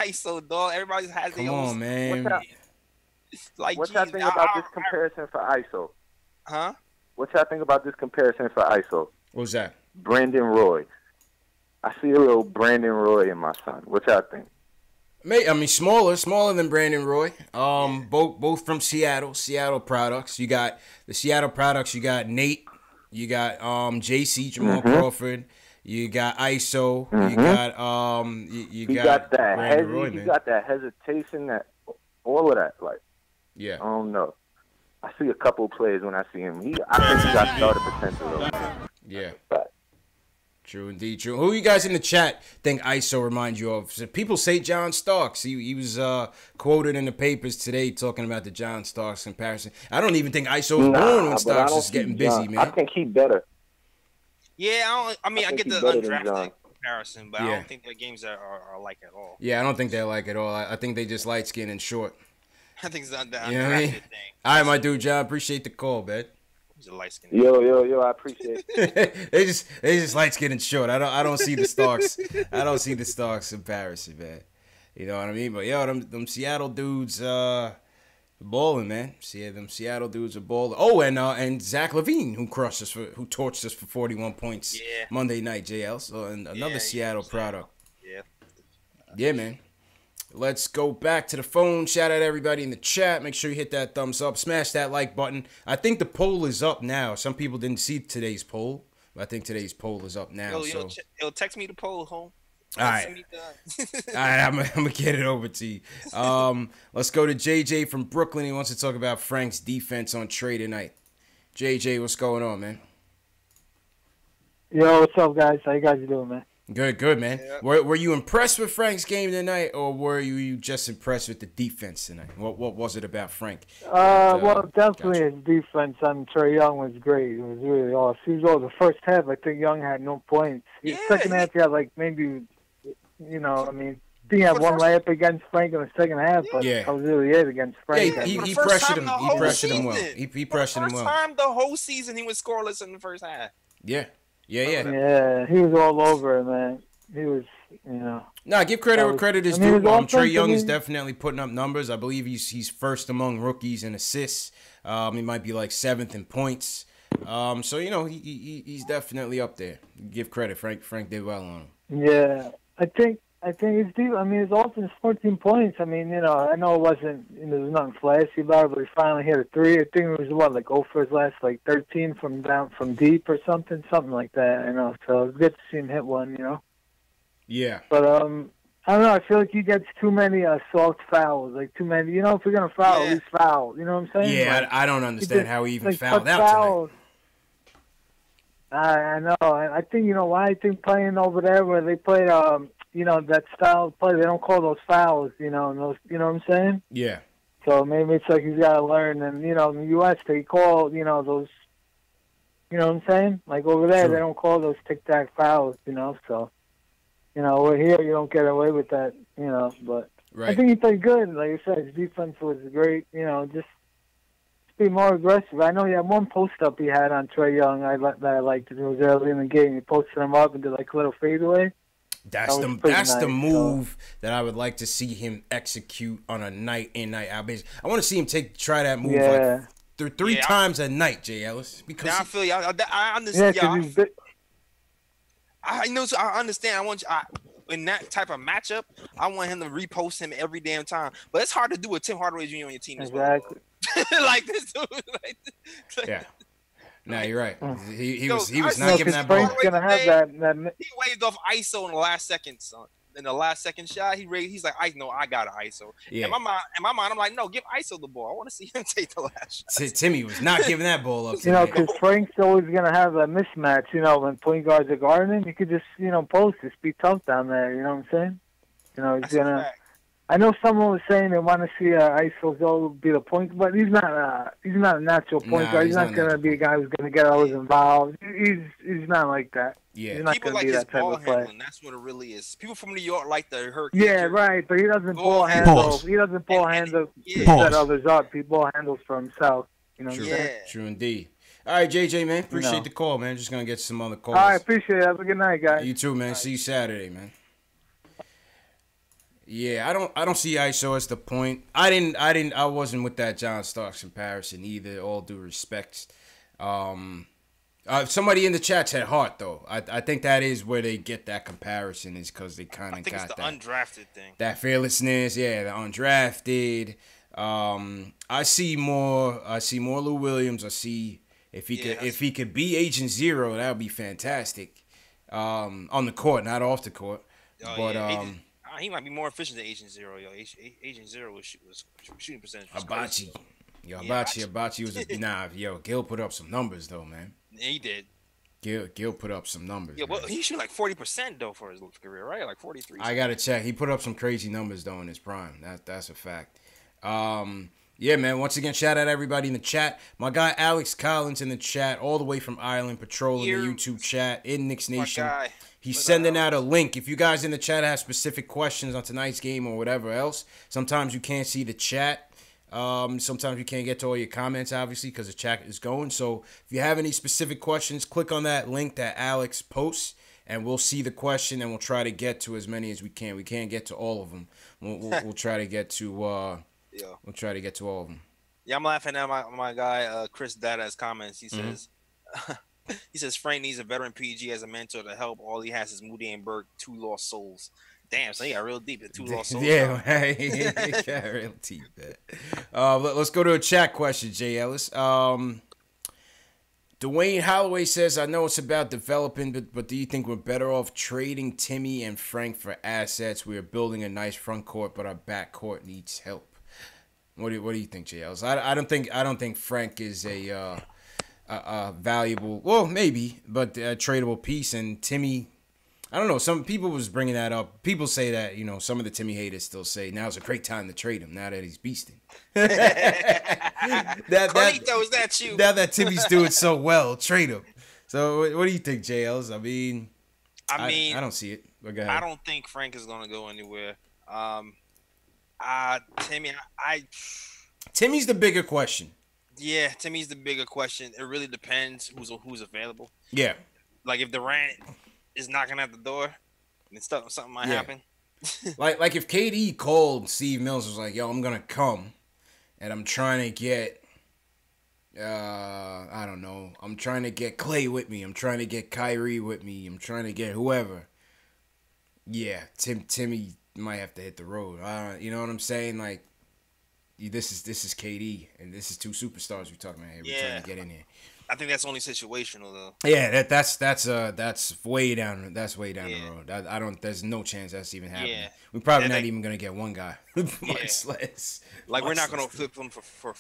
Speaker 4: ISO, dog. Everybody has their own.
Speaker 1: Come on, man.
Speaker 8: What y'all think about this comparison for ISO?
Speaker 4: Huh?
Speaker 8: What y'all think about this comparison for ISO?
Speaker 1: What's that?
Speaker 8: Brandon Roy. I see a little Brandon Roy in my son. What y'all think?
Speaker 1: I mean, smaller than Brandon Roy. Both from Seattle products. You got the Seattle products. You got Nate. You got JC Jamal Crawford. You got ISO. You got you got
Speaker 8: that
Speaker 1: Brandon Roy, man.
Speaker 8: You got that hesitation, that all of that, like.
Speaker 1: Yeah.
Speaker 8: I don't know. I see a couple plays when I see him. I think he got starter potential, though.
Speaker 1: Yeah.
Speaker 8: But.
Speaker 1: True, indeed, true. Who you guys in the chat think ISO reminds you of? So people say John Starks. He was quoted in the papers today talking about the John Starks comparison. I don't even think ISO's born when Starks is getting busy, man.
Speaker 8: I think he's better.
Speaker 4: Yeah, I get the undrafted comparison, but I don't think the games are alike at all.
Speaker 1: Yeah, I don't think they're alike at all. I think they just light skin and short.
Speaker 4: I think it's the
Speaker 1: you know what I mean?
Speaker 4: thing.
Speaker 1: All right, my dude, John. Appreciate the call, man.
Speaker 4: He's a light skin.
Speaker 8: Yo, I appreciate it.
Speaker 1: they just light skin and short. I don't see the Starks. I don't see the Starks comparison, man. You know what I mean? But them Seattle dudes balling, man. See, them Seattle dudes are balling. Oh, and Zach LaVine, who torched us for 41 points Monday night, JL. So another Seattle product. Yeah, man. Let's go back to the phone. Shout out everybody in the chat. Make sure you hit that thumbs up. Smash that like button. I think the poll is up now. Some people didn't see today's poll, but I think today's poll is up now.
Speaker 4: Yo, text me the poll, home.
Speaker 1: All right, I'm gonna get it over to you. Let's go to JJ from Brooklyn. He wants to talk about Frank's defense on Trey tonight. JJ, what's going on, man?
Speaker 9: Yo, what's up, guys? How you guys doing, man?
Speaker 1: Good, man.
Speaker 4: Yeah.
Speaker 1: Were you impressed with Frank's game tonight, or were you just impressed with the defense tonight? What was it about Frank?
Speaker 9: Well, definitely his defense on Trey Young was great. It was really awesome. He was the first half, I think Young had no points. The second half, he had like maybe, he had one layup against Frank in the second half, but that was really it against Frank.
Speaker 1: Yeah, he pressured him. He pressured him well. He pressured him well.
Speaker 4: First time the whole season he was scoreless in the first half.
Speaker 1: Yeah.
Speaker 9: Yeah, he was all over it, man. He was,
Speaker 1: Nah, give credit where credit is due. Trey Young is definitely putting up numbers. I believe he's first among rookies in assists. He might be like 7th in points. So he's definitely up there. Give credit. Frank did well on him.
Speaker 9: Yeah, I think it's deep. His offense 14 points. I know it wasn't. There was nothing flashy about it, but he finally hit a 3. I think it was like 0 for his last 13 from deep or something like that. So it's good to see him hit one.
Speaker 1: Yeah.
Speaker 9: But I don't know. I feel like he gets too many soft fouls. Like too many. If you're gonna foul, at least foul. You know what I'm saying?
Speaker 1: Yeah, I don't understand how he even fouled out tonight.
Speaker 9: I know. I think why. I think playing over there where they played that style of play, they don't call those fouls, those, you know what I'm saying?
Speaker 1: Yeah.
Speaker 9: So maybe it's like he's got to learn. And, in the U.S., they call, those, you know what I'm saying? Like over there, they don't call those tic-tac fouls, So, over here, you don't get away with that, But I think he played good. Like I said, his defense was great, just be more aggressive. I know he had one post-up he had on Trey Young that I liked. It was early in the game. He posted him up and did like a little fadeaway.
Speaker 1: That's the move that I would like to see him execute on a night in, night out basis. I want to see him try that move three times a night, Jay Ellis. Because
Speaker 4: I feel you. I understand. I understand. In that type of matchup, I want him to repost him every damn time. But it's hard to do with Tim Hardaway Jr. on your team as well. Like this dude.
Speaker 1: Yeah. No, you're right. He was not giving that ball.
Speaker 9: Frank's gonna have that.
Speaker 4: He waved off ISO in the last second, son. In the last second shot, he's like, I got an ISO.
Speaker 1: Yeah.
Speaker 4: In my mind, I'm like, no, give ISO the ball. I want to see him take the last shot.
Speaker 1: Timmy was not giving that ball up.
Speaker 9: Because Frank's always gonna have a mismatch. When point guards are guarding him, he could just post. Just be tough down there. You know what I'm saying? He's gonna. I know someone was saying they want to see ISO go be the point, but he's not a natural point guard. He's not going to be a guy who's going to get always involved. He's not like that.
Speaker 1: Yeah,
Speaker 9: he's not
Speaker 4: people
Speaker 9: like
Speaker 4: be
Speaker 9: his
Speaker 4: that type
Speaker 9: ball
Speaker 4: of player.
Speaker 9: handling.
Speaker 4: That's what it really is. People from New York like the hurt.
Speaker 9: Yeah, right. But he doesn't ball handle. He doesn't ball handle set others up. He ball handles for himself. You know what I'm saying?
Speaker 1: True indeed. All right, JJ, man. Appreciate the call, man. Just going to get some other calls.
Speaker 9: All right, appreciate it. Have a good night, guys.
Speaker 1: You too, man. See you Saturday, man. Yeah, I don't see ISO as the point. I wasn't with that John Starks comparison either. All due respect. Somebody in the chat said Hart though. I think that is where they get that comparison is because they kind of got
Speaker 4: it's the
Speaker 1: that
Speaker 4: undrafted thing.
Speaker 1: That fearlessness, the undrafted. I see more Lou Williams. I see if he could be Agent Zero, that would be fantastic. On the court, not off the court,
Speaker 4: he might be more efficient than Agent Zero, yo. Agent Zero was shooting percentage.
Speaker 1: Hibachi was Gil put up some numbers though, man.
Speaker 4: Yeah, he did.
Speaker 1: Gil put up some numbers.
Speaker 4: Yeah, well, he shoot like 40% though for his career, right? Like 43.
Speaker 1: I gotta check. He put up some crazy numbers though in his prime. That's a fact. Yeah, man. Once again, shout out everybody in the chat. My guy Alex Collins in the chat, all the way from Ireland, patrolling the YouTube chat in Knicks Nation. He's sending out a link. If you guys in the chat have specific questions on tonight's game or whatever else, sometimes you can't see the chat. Sometimes you can't get to all your comments, obviously, because the chat is going. So if you have any specific questions, click on that link that Alex posts, and we'll see the question, and we'll try to get to as many as we can. We can't get to all of them. We'll try to get to. We'll try to get to all of them.
Speaker 4: Yeah, I'm laughing at my guy Chris Dada's comments. He says. He says Frank needs a veteran PG as a mentor to help. All he has is Mudiay and Burke, 2 lost souls. Damn, so he got real deep at 2 lost souls.
Speaker 1: Yeah, he got real deep. Let's go to a chat question, Jay Ellis. Dwayne Holloway says, I know it's about developing, but do you think we're better off trading Timmy and Frank for assets? We are building a nice front court, but our back court needs help. What do you think, Jay Ellis? I don't think Frank is a valuable, well, maybe, but a tradable piece. And Timmy, I don't know. Some people was bringing that up. People say that, you know, some of the Timmy haters still say now's a great time to trade him now that he's beasting.
Speaker 4: Carlito, is that you?
Speaker 1: Now that Timmy's doing so well, trade him. So what do you think, JLs? I mean, I don't see it. But go ahead.
Speaker 4: I don't think Frank is going to go anywhere.
Speaker 1: Timmy's the bigger question.
Speaker 4: Yeah, Timmy's the bigger question. It really depends who's available.
Speaker 1: Yeah.
Speaker 4: Like if Durant is knocking at the door, and something might happen.
Speaker 1: like if KD called Steve Mills was like, "Yo, I'm gonna come, and I'm trying to get, I don't know, I'm trying to get Clay with me, I'm trying to get Kyrie with me, I'm trying to get whoever." Yeah, Timmy might have to hit the road. You know what I'm saying? Like, this is KD, and this is two superstars we're talking about here. We're trying to get in here.
Speaker 4: I think that's only situational though.
Speaker 1: Yeah, that's way down. That's way down the road. I don't. There's no chance that's even happening. Yeah. We're probably not even gonna get one guy. Much less.
Speaker 4: Like we're not gonna flip them for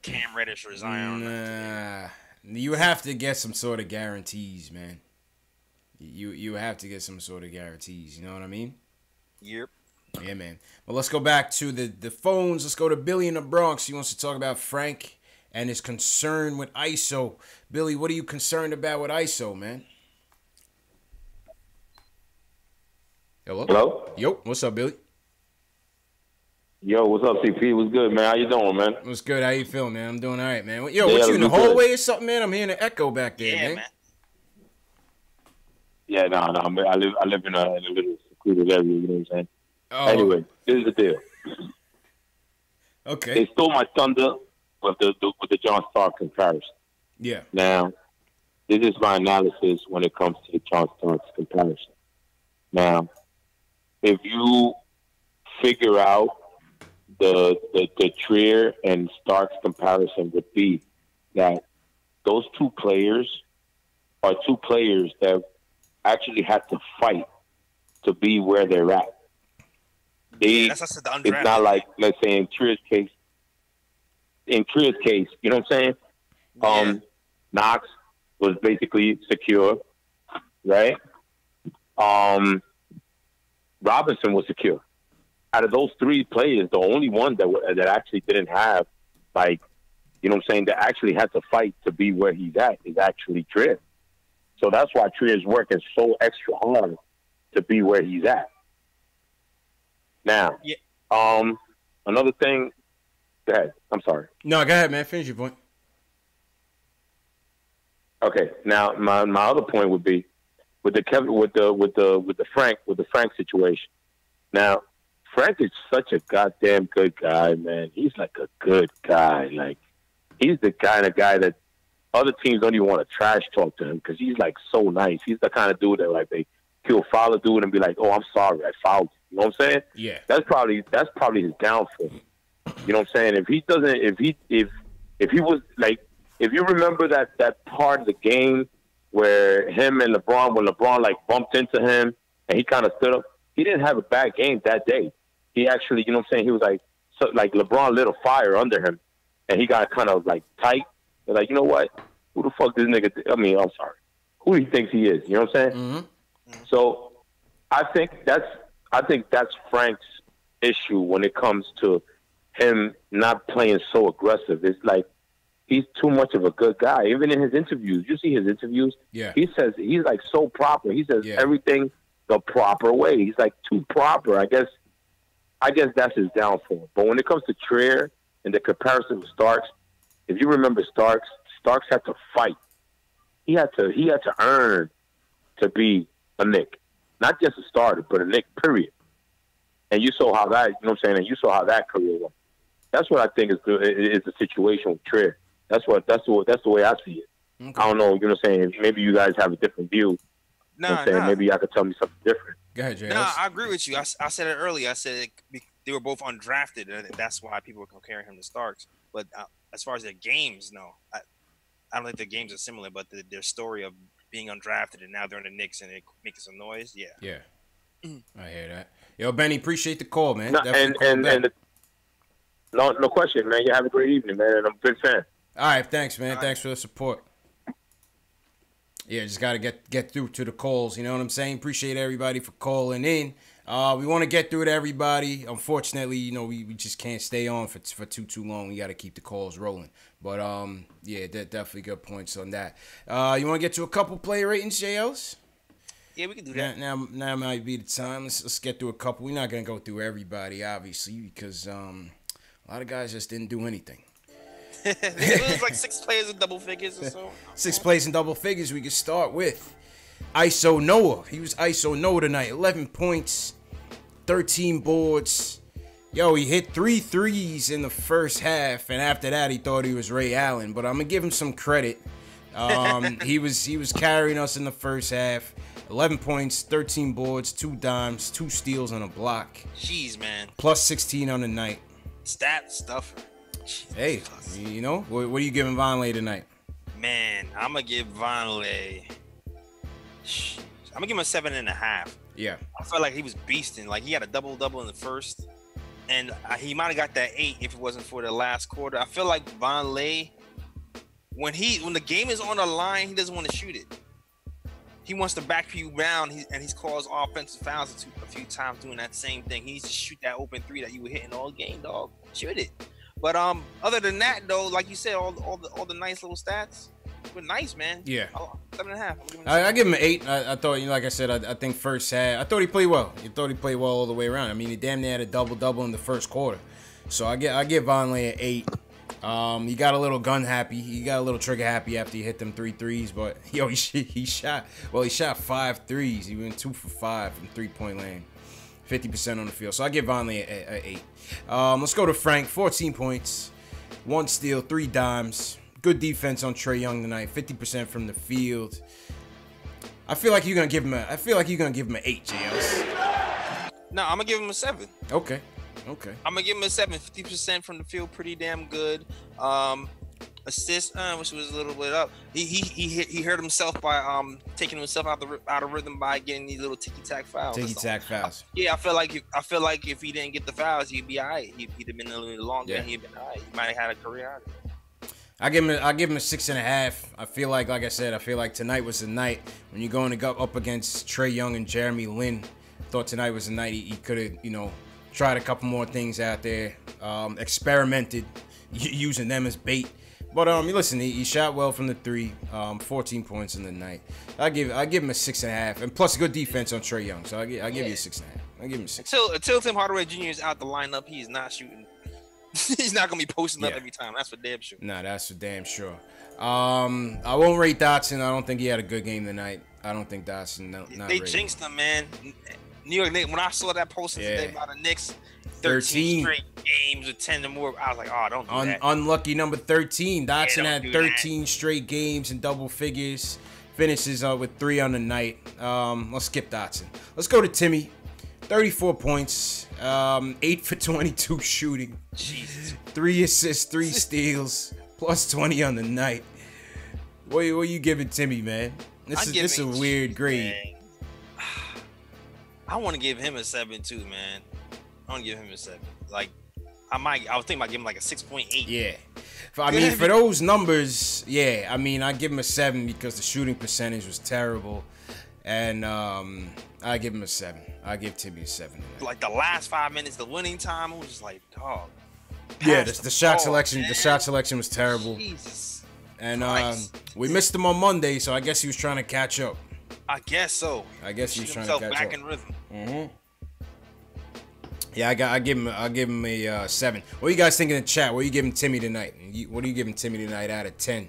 Speaker 4: Cam Reddish or Zion.
Speaker 1: Nah, you have to get some sort of guarantees, man. You have to get some sort of guarantees. You know what I mean?
Speaker 4: Yep.
Speaker 1: Yeah, man. Well, let's go back to the phones. Let's go to Billy in the Bronx. He wants to talk about Frank and his concern with ISO. Billy, what are you concerned about with ISO, man? Hello?
Speaker 10: Hello?
Speaker 1: Yo, what's up, Billy?
Speaker 10: Yo, what's up, CP? What's good, man? How you doing, man?
Speaker 1: What's good? How you feeling, man? I'm doing all right, man. Yo, what you in the hallway or something, man? I'm hearing an echo back there, man.
Speaker 10: Yeah, no, I live in a little secluded area, you know what I'm saying?
Speaker 1: Oh.
Speaker 10: Anyway, this is the deal.
Speaker 1: Okay.
Speaker 10: They stole my thunder with the John Stark comparison.
Speaker 1: Yeah.
Speaker 10: Now, this is my analysis when it comes to the John Starks comparison. Now, if you figure out the Trier and Starks comparison would be that those two players are two players that actually had to fight to be where they're at. It's not like, let's say, in Trier's case, you know what I'm saying?
Speaker 4: Yeah.
Speaker 10: Knox was basically secure, right? Robinson was secure. Out of those three players, the only one that actually didn't have, like, you know what I'm saying, that actually had to fight to be where he's at is actually Trier. So that's why Trier's working so extra hard to be where he's at. Now, another thing. Go ahead. I'm sorry.
Speaker 1: No, go ahead, man. Finish your point.
Speaker 10: Okay. Now, my other point would be with the Frank situation. Now, Frank is such a goddamn good guy, man. He's like a good guy. Like, he's the kind of guy that other teams don't even want to trash talk to him because he's like so nice. He's the kind of dude that like he'll foul a dude and be like, "Oh, I'm sorry, I fouled you." You know what I'm saying?
Speaker 1: Yeah.
Speaker 10: That's probably his downfall. You know what I'm saying? If he was like, if you remember that part of the game where him and LeBron, when LeBron like bumped into him and he kind of stood up, he didn't have a bad game that day. He actually, you know what I'm saying? He was like, so like LeBron lit a fire under him and he got kind of like tight. They're like, you know what? Who the fuck this nigga? I'm sorry. Who he thinks he is? You know what I'm saying?
Speaker 1: Mm-hmm.
Speaker 10: So I think that's Frank's issue when it comes to him not playing so aggressive. It's like he's too much of a good guy. Even in his interviews, you see his interviews.
Speaker 1: Yeah.
Speaker 10: He says he's like so proper. He says everything the proper way. He's like too proper. I guess that's his downfall. But when it comes to Trier and the comparison with Starks, if you remember Starks had to fight. He had to earn to be a Knick. Not just a starter, but a Knick, period. And you saw how that, you know what I'm saying, and you saw how that career went. That's what I think is the situation with Trier. That's the way I see it. Okay. I don't know, you know what I'm saying? Maybe you guys have a different view. You know what I'm saying? Maybe y'all could tell me something different.
Speaker 1: Go ahead, Jay.
Speaker 4: No, I agree with you. I said it earlier. I said they were both undrafted, and that's why people were comparing him to Starks. But as far as their games, no. I don't think their games are similar, but their story of being undrafted and now they're in the Knicks and it makes some noise, yeah.
Speaker 1: Yeah. I hear that. Yo, Benny, appreciate the call, man.
Speaker 10: No, no question, man. You have a great evening, man. And I'm a big fan.
Speaker 1: All right, thanks, man. Thanks for the support. Yeah, just got to get through to the calls. You know what I'm saying? Appreciate everybody for calling in. We want to get through to everybody. Unfortunately, you know, we just can't stay on for too long. We got to keep the calls rolling. But, yeah, definitely good points on that. You want to get to a couple player ratings, JLs?
Speaker 4: Yeah, we can do that.
Speaker 1: Now might be the time. Let's get through a couple. We're not going to go through everybody, obviously, because a lot of guys just didn't do anything.
Speaker 4: It was like 6 players in double figures or so.
Speaker 1: 6 plays in double figures. We could start with ISO Noah. He was ISO Noah tonight. 11 points, 13 boards. Yo, he hit 3 threes in the first half, and after that, he thought he was Ray Allen. But I'm gonna give him some credit. He was carrying us in the first half. 11 points, 13 boards, 2 dimes, 2 steals on a block.
Speaker 4: Jeez, man.
Speaker 1: Plus 16 on the night.
Speaker 4: Stat stuffer.
Speaker 1: Hey, you know, what are you giving Vonleh tonight?
Speaker 4: Man, I'm going to give Vonleh... I'm going to give him a 7.5.
Speaker 1: Yeah.
Speaker 4: I felt like he was beasting. Like, he had a double-double in the first. And he might have got that 8 if it wasn't for the last quarter. I feel like Vonleh, when the game is on the line, he doesn't want to shoot it. He wants to back you down, and he's caused offensive fouls a few times doing that same thing. He needs to shoot that open 3 that you were hitting all game, dog. Shoot it. But other than that, though, like you said, all the nice little stats were nice, man.
Speaker 1: Yeah.
Speaker 4: 7.5.
Speaker 1: I give him an 8. I thought, you know, like I said, I think first half, I thought he played well. All the way around. I mean, he damn near had a double-double in the first quarter. So I give Vonleh an 8. He got a little gun happy. He got a little trigger happy after he hit them 3 threes. But yo, he shot 5 threes. He went 2 for 5 from 3-point land, 50% on the field. So I give Vonleh an 8. Let's go to Frank. 14 points, 1 steal, 3 dimes. Good defense on Trae Young tonight. 50% from the field. I feel like you're gonna give him an 8, JLs.
Speaker 4: No, I'm gonna give him a 7.
Speaker 1: Okay.
Speaker 4: I'm gonna give him a 7. 50% from the field, pretty damn good. Assist, which was a little bit up. He hurt himself by taking himself out of rhythm by getting these little ticky-tack fouls.
Speaker 1: Fouls.
Speaker 4: Yeah, I feel like if he didn't get the fouls, he'd be alright. He'd have been a little bit longer. Yeah. He'd been alright. He might have had a career out of it.
Speaker 1: I give him a 6.5. I feel like I said, tonight was the night when you're going to go up against Trae Young and Jeremy Lin. Thought tonight was the night he could have, you know, tried a couple more things out there, experimented using them as bait. But listen, he shot well from the 3, 14 points in the night. I give him a 6.5, and plus good defense on Trae Young. So I give you a 6.5. I give him a 6.
Speaker 4: Until Tim Hardaway Jr. is out the lineup, he's not shooting. He's not gonna be posting up every time. That's for damn sure.
Speaker 1: Nah, that's for damn sure. I won't rate Dotson. I don't think he had a good game tonight. I don't think Dotson.
Speaker 4: They jinxed him, man. New York Knicks. When I saw that posting today about the Knicks, 13 straight games with 10 or more, I was like, oh, don't do that.
Speaker 1: Unlucky number 13. Dotson had 13 straight games in double figures. Finishes with 3 on the night. Let's skip Dotson. Let's go to Timmy. 34 points, 8 for 22 shooting.
Speaker 4: Jesus.
Speaker 1: 3 assists, 3 steals, plus 20 on the night. What are you giving Timmy, man? This is a weird grade.
Speaker 4: I want to give him a 7 too, man. I want to give him a 7. Like, I was thinking about giving him like a 6.8.
Speaker 1: Yeah. I mean, for those numbers, yeah. I mean, I give him a 7 because the shooting percentage was terrible. And I give him a 7. I give Timmy a 7.
Speaker 4: Like the last 5 minutes, the winning time, it was just like, dog.
Speaker 1: Yeah, the shot selection. Man. The shot selection was terrible.
Speaker 4: Jesus.
Speaker 1: And we missed him on Monday, so I guess he was trying to catch up.
Speaker 4: I guess so.
Speaker 1: I guess he was trying to catch
Speaker 4: back
Speaker 1: up.
Speaker 4: In rhythm.
Speaker 1: Mm-hmm. Yeah, I give him a 7. What are you guys thinking in the chat? What are you giving Timmy tonight? What are you giving Timmy tonight out of 10?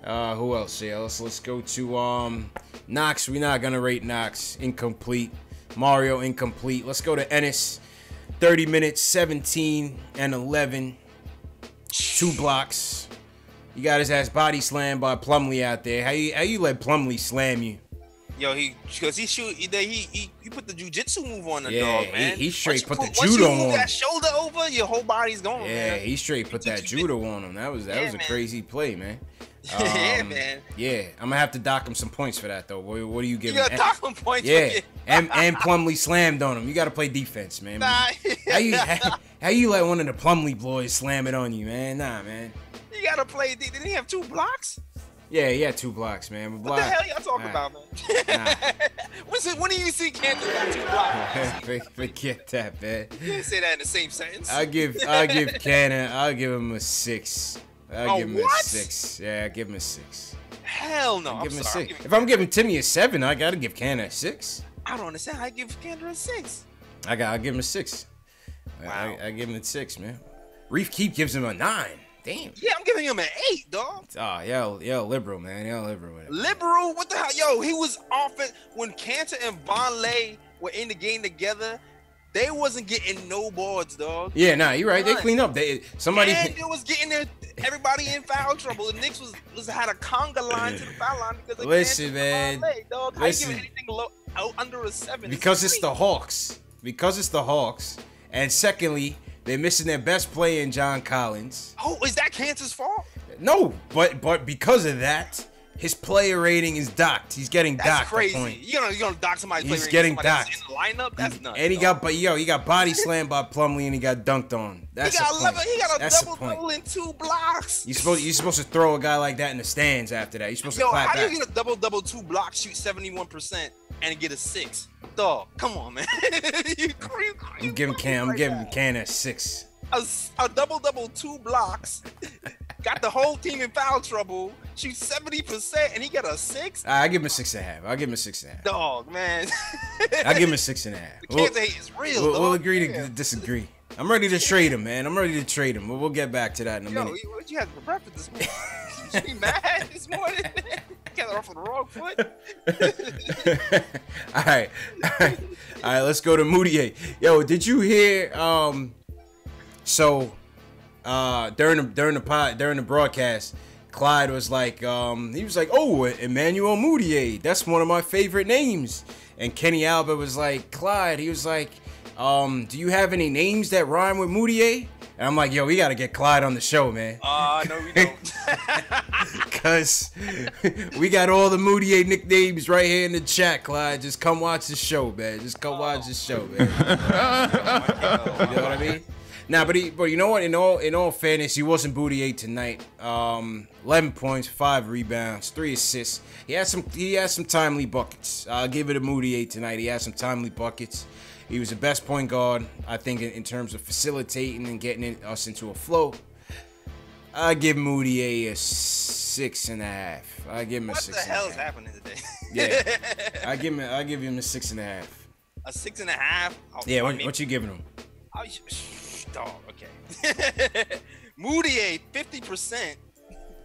Speaker 1: Who else? Yeah, let's go to Knox. We're not gonna rate Knox. Incomplete. Mario incomplete. Let's go to Enes. 30 minutes, 17 and 11. 2 blocks. You got his ass body slammed by Plumlee out there. How you let Plumlee slam you?
Speaker 4: Yo, he put the jiu-jitsu move on the dog, man.
Speaker 1: He straight put the judo on him.
Speaker 4: That shoulder over, your whole body's going, man.
Speaker 1: Yeah, he straight put that judo on him. That was a crazy play, man.
Speaker 4: Yeah, man.
Speaker 1: Yeah, I'm gonna have to dock him some points for that though. What are you giving?
Speaker 4: You gotta dock him points.
Speaker 1: Yeah, and Plumlee slammed on him. You gotta play defense, man. Nah. How you let one of the Plumlee boys slam it on you, man? Nah, man.
Speaker 4: You gotta play. Didn't he have 2 blocks?
Speaker 1: Yeah, he had 2 blocks, man.
Speaker 4: What the hell y'all talking about, man? When do you see Kanter got 2 blocks?
Speaker 1: Forget that, man.
Speaker 4: You didn't say that in the same sentence.
Speaker 1: I'll give Kanter. I'll give him a 6. I'll give him a 6. Yeah, I'll give him a 6.
Speaker 4: Hell no.
Speaker 1: Give him a 6. If I'm giving Timmy a 7, I gotta give Kanter a 6.
Speaker 4: I don't understand. I give Kanter a 6.
Speaker 1: I'll give him a 6.
Speaker 4: Wow.
Speaker 1: I give him a 6, man. Reef Keep gives him a 9. Damn.
Speaker 4: Yeah, I'm giving him an 8, dog.
Speaker 1: Oh, yo, liberal, man. Yo, liberal.
Speaker 4: Liberal? What the hell? Yo, he was offense when Kanter and Vonleh were in the game together. They wasn't getting no boards, dog.
Speaker 1: Yeah, nah, you're right. They cleaned up. Somebody
Speaker 4: was getting everybody in foul trouble. The Knicks was had a conga line to the foul line because of
Speaker 1: listen,
Speaker 4: Kanter
Speaker 1: man.
Speaker 4: and Vonleh, dog. How you giving anything under a 7?
Speaker 1: Because it's the Hawks. Because it's the Hawks. And secondly, they're missing their best player in John Collins.
Speaker 4: Oh, is that Kanter's fault?
Speaker 1: No, but because of that, his player rating is docked. He's getting docked.
Speaker 4: That's crazy. You gonna dock somebody's player rating?
Speaker 1: He's getting docked.
Speaker 4: In the lineup? That's nuts.
Speaker 1: And he got body slammed by Plumlee and he got dunked on. That's the point.
Speaker 4: He got a double and 2 blocks.
Speaker 1: You're supposed to throw a guy like that in the stands after that. You're supposed to clap back.
Speaker 4: How do you get a double 2 blocks, shoot 71%, and get a 6? Dog, come on, man.
Speaker 1: I'm giving Kanter a 6.
Speaker 4: A double 2 blocks, got the whole team in foul trouble, shoots 70%, and he got a 6?
Speaker 1: I give him a 6.5. I'll give him a 6.5.
Speaker 4: Dog, man.
Speaker 1: I'll give him a 6.5.
Speaker 4: The Kanter hate is real,
Speaker 1: we'll agree to disagree. I'm ready to trade him, man. I'm ready to trade him. We'll get back to that in a minute.
Speaker 4: What you had for breakfast this morning? You be mad this morning? Got it off on the wrong foot.
Speaker 1: All right. Let's go to Mudiay. Yo, did you hear? During the broadcast, Clyde was like, he was like, "Oh, Emmanuel Mudiay, that's one of my favorite names." And Kenny Albert was like, "Clyde," he was like, "Do you have any names that rhyme with Mudiay?" And I'm like, "Yo, we gotta get Clyde on the show, man."
Speaker 4: No, we don't.
Speaker 1: Cause we got all the Mudiay nicknames right here in the chat, Clyde. Just come watch the show, man. Just come watch the show, man. You know what I mean? Nah, but you know what? In all fairness, he wasn't Mudiay tonight. 11 points, 5 rebounds, 3 assists. He had some timely buckets. I'll give it to Mudiay tonight. He had some timely buckets. He was the best point guard, I think, in terms of facilitating and getting us into a flow. I give Mudiay a 6.5. I give him a 6.5.
Speaker 4: What the hell is happening today?
Speaker 1: Yeah, I give him a 6.5.
Speaker 4: A 6.5?
Speaker 1: Yeah, what you giving him?
Speaker 4: Dog, okay. Mudiay, 50%.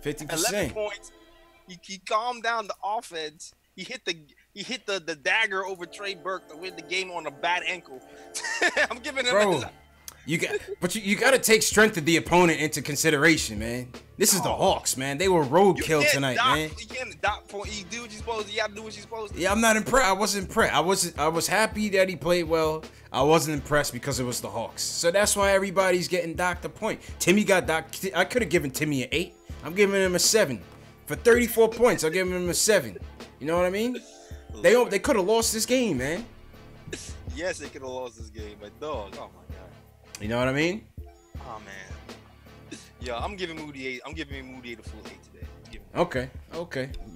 Speaker 1: 50%.
Speaker 4: 11 points. He calmed down the offense. He hit the dagger over Trey Burke to win the game on a bad ankle. I'm giving him.
Speaker 1: Bro, you got to take strength of the opponent into consideration, man. This is the Hawks, man. They were roadkill tonight, man.
Speaker 4: You can't dot point. You do what you're supposed to. You got to do what you're supposed to.
Speaker 1: Yeah, I'm not impressed. I wasn't impressed. I was happy that he played well. I wasn't impressed because it was the Hawks. So that's why everybody's getting docked a point. Timmy got docked. I could have given Timmy an 8. I'm giving him a 7. For 34 points, I'm giving him a 7. You know what I mean? They could have lost this game, man.
Speaker 4: Yes, they could have lost this game, but dog, oh my god.
Speaker 1: You know what I mean?
Speaker 4: Oh man. Yo, I'm giving Mudiay the full 8 today.
Speaker 1: Okay.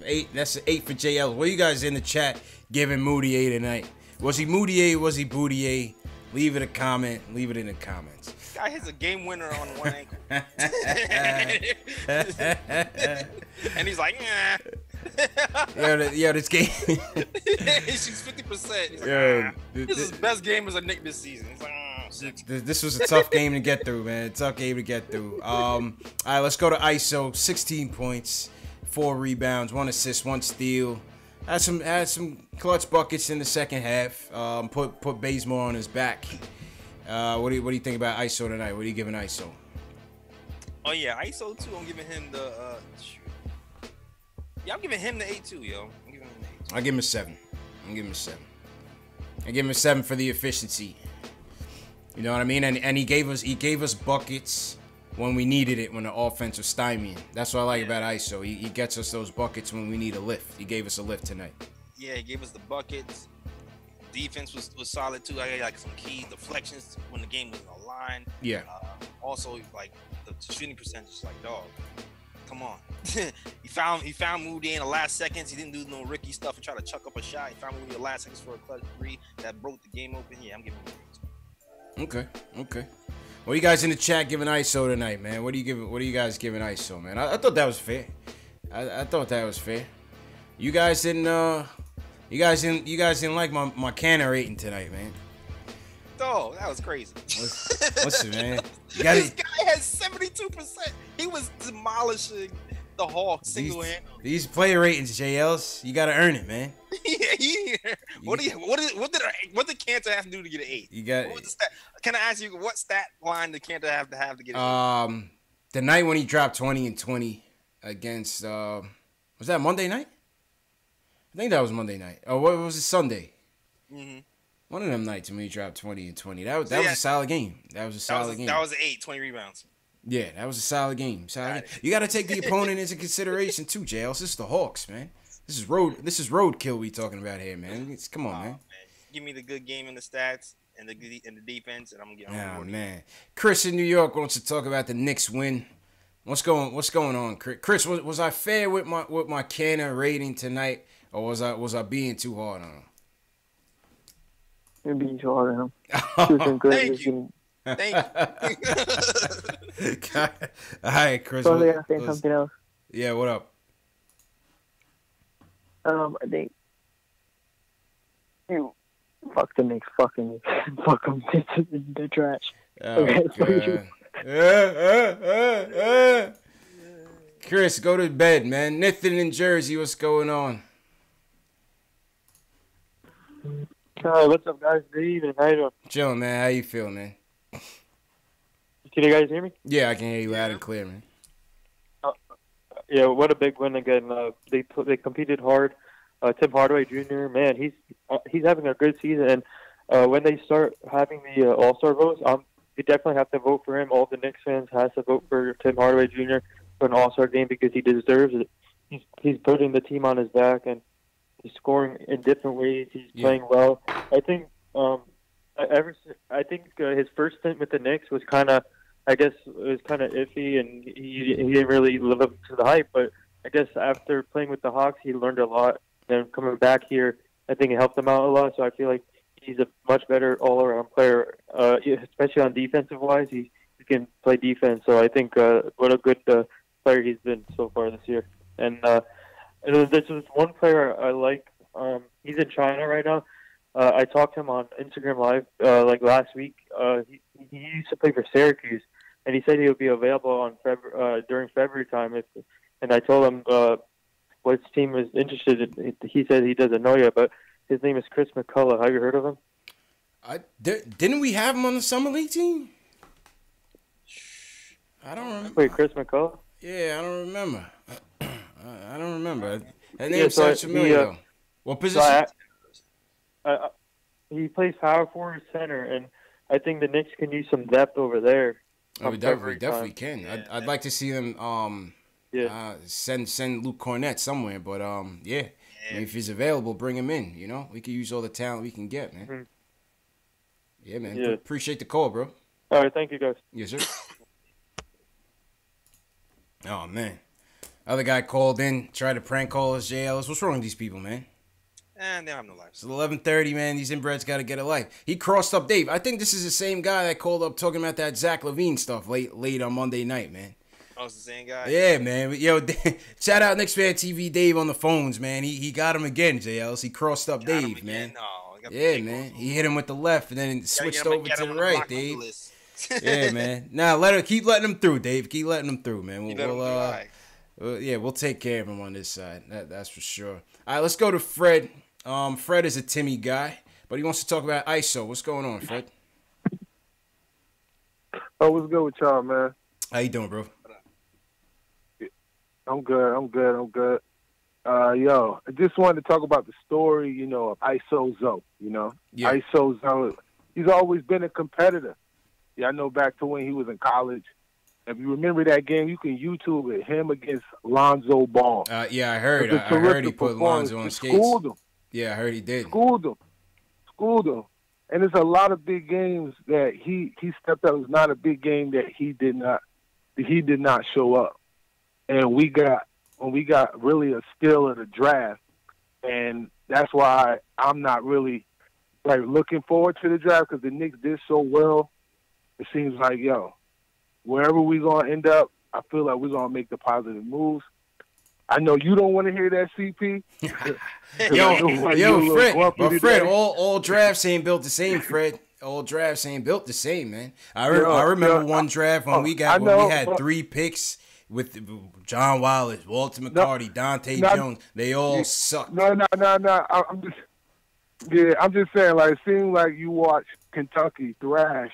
Speaker 1: 8. That's an 8 for JL. What are you guys in the chat giving Mudiay tonight? Was he Mudiay? Was he Bootier? Leave it a comment. Leave it in the comments.
Speaker 4: Guy hits a game winner on one ankle. And he's like, nah.
Speaker 1: Yo, this game.
Speaker 4: He shoots 50%. He's like, this is his best game as a Knick this season. He's like, 6.
Speaker 1: This was a tough game to get through, man. Tough game to get through. All right, let's go to ISO. 16 points, 4 rebounds, 1 assist, 1 steal. Had some clutch buckets in the second half. Put Bazemore on his back. What do you think about ISO tonight? What are you giving ISO?
Speaker 4: Oh yeah, ISO too. I'm giving him the I'm giving him the 8 too, yo. I'm giving him the 8.
Speaker 1: I'll give him a 7. I give him a 7 for the efficiency. You know what I mean? And he gave us buckets when we needed it, when the offense was stymieing. That's what I like about ISO. He gets us those buckets when we need a lift. He gave us a lift tonight.
Speaker 4: Yeah, he gave us the buckets. Defense was solid too. I got like some key deflections when the game was on the line.
Speaker 1: Yeah.
Speaker 4: Also, like the shooting percentage, like dog. Come on. he found Mudiay in the last seconds. He didn't do no Ricky stuff and try to chuck up a shot. He found Mudiay in the last seconds for a clutch 3 that broke the game open. Yeah, I'm giving him
Speaker 1: Okay. What are you guys in the chat giving ISO tonight, man? What are you guys giving ISO, man? I thought that was fair. I thought that was fair. You guys didn't like my Kanter rating tonight, man.
Speaker 4: Oh, that was crazy.
Speaker 1: Listen, man.
Speaker 4: This guy has 72%. He was demolishing the Hawks single-handedly.
Speaker 1: These player ratings, JLs, you gotta earn it, man.
Speaker 4: What did Kanter have to do to get an 8? What was the stat? Can I ask you what stat line did Kanter have to get an 8?
Speaker 1: The night when he dropped 20 and 20 against was that Monday night? I think that was Monday night. Oh, what was it? Sunday. Mm-hmm. One of them nights when he dropped 20 and 20. That was a solid game. That was
Speaker 4: an 8, 20 rebounds.
Speaker 1: Yeah, that was a solid game. You got to take the opponent into consideration too, JLs. This is the Hawks, man. This is roadkill we talking about here, man. Come on, man.
Speaker 4: Give me the good game in the stats and the defense, and I'm gonna get on.
Speaker 1: Oh man, Chris in New York wants to talk about the Knicks win. What's going on, Chris? Was I fair with my Kanter rating tonight, or was I being too hard on him?
Speaker 9: You're being too hard on him.
Speaker 4: Thank you.
Speaker 1: All right, Chris.
Speaker 9: So I gotta say something else.
Speaker 1: Yeah, what up?
Speaker 9: I think you fuck the Knicks, fuck them. They're trash.
Speaker 1: Oh,
Speaker 9: okay,
Speaker 1: Chris, go to bed, man. Nathan in Jersey, what's going on?
Speaker 11: What's up, guys? Good evening. How you doing?
Speaker 1: Chilling, man. How you feel, man?
Speaker 11: Can you guys hear me?
Speaker 1: Yeah, I can hear you loud and clear, man.
Speaker 11: Yeah, what a big win again. They competed hard. Tim Hardaway Jr., man, he's having a good season. And when they start having the All-Star votes, you definitely have to vote for him. All the Knicks fans has to vote for Tim Hardaway Jr. for an All-Star game because he deserves it. He's putting the team on his back and he's scoring in different ways. He's playing well. I think his first stint with the Knicks was kind of iffy, and he didn't really live up to the hype. But I guess after playing with the Hawks, he learned a lot. And coming back here, I think it helped him out a lot. So I feel like he's a much better all-around player, especially on defensive-wise. He can play defense. So I think what a good player he's been so far this year. And there's just one player I like. He's in China right now. I talked to him on Instagram Live like last week. He used to play for Syracuse, and he said he would be available on during February time. And I told him what his team was interested in. He said he doesn't know yet, but his name is Chris McCullough. Have you heard of him?
Speaker 1: Didn't we have him on the Summer League team? I don't remember.
Speaker 11: Wait, Chris McCullough?
Speaker 1: Yeah, I don't remember. I don't remember. That name sounds familiar, though. What position?
Speaker 11: He plays power forward center, and I think the Knicks can use some depth over there.
Speaker 1: Oh, we definitely can. Yeah. I'd like to see them send Luke Cornett somewhere, but I mean, if he's available, bring him in. You know, we can use all the talent we can get, man. Mm-hmm. Yeah, man. Yeah. Appreciate the call, bro.
Speaker 11: All right, thank you, guys.
Speaker 1: Yes, sir. Oh man, other guy called in, tried to prank call us, JLs. What's wrong with these people, man?
Speaker 4: And they don't have no life.
Speaker 1: It's 11:30, man. These inbreds got to get a life. He crossed up Dave. I think this is the same guy that called up talking about that Zach LaVine stuff late on Monday night, man.
Speaker 4: Oh, it's the same guy?
Speaker 1: Yeah, man. Yo, shout out KnicksFanTV Dave on the phones, man. He got him again, JLs. He crossed up Dave, man. Yeah, man. He hit him with the left and then switched over to the right, Dave. Yeah, man. Nah, keep letting him through, Dave. Keep letting him through, man. We'll take care of him on this side. That's for sure. All right, let's go to Fred. Fred is a Timmy guy, but he wants to talk about ISO. What's going on, Fred?
Speaker 12: Oh, what's good with y'all, man?
Speaker 1: How you doing, bro?
Speaker 12: I'm good. Yo, I just wanted to talk about the story, of ISO Zoe,
Speaker 1: Yeah.
Speaker 12: ISO Zoe, he's always been a competitor. Yeah, I know back to when he was in college. If you remember that game, you can YouTube it, him against Lonzo Ball.
Speaker 1: Yeah, I heard. I heard he put Lonzo on skates.
Speaker 12: Schooled him.
Speaker 1: Yeah, I heard he did.
Speaker 12: Schooled him. And there's a lot of big games that he stepped up. It was not a big game that he did not show up. and we got really a steal of the draft, and that's why I'm not really like looking forward to the draft because the Knicks did so well. It seems like wherever we're gonna end up, I feel like we're gonna make the positive moves. I know you don't want to hear that, CP.
Speaker 1: Fred, all drafts ain't built the same, Fred. All drafts ain't built the same, man. I remember one draft when we had 3 picks with John Wallace, Walter McCarty, Dante Jones. They all sucked.
Speaker 12: No. I'm just saying, like, it seemed like you watched Kentucky thrash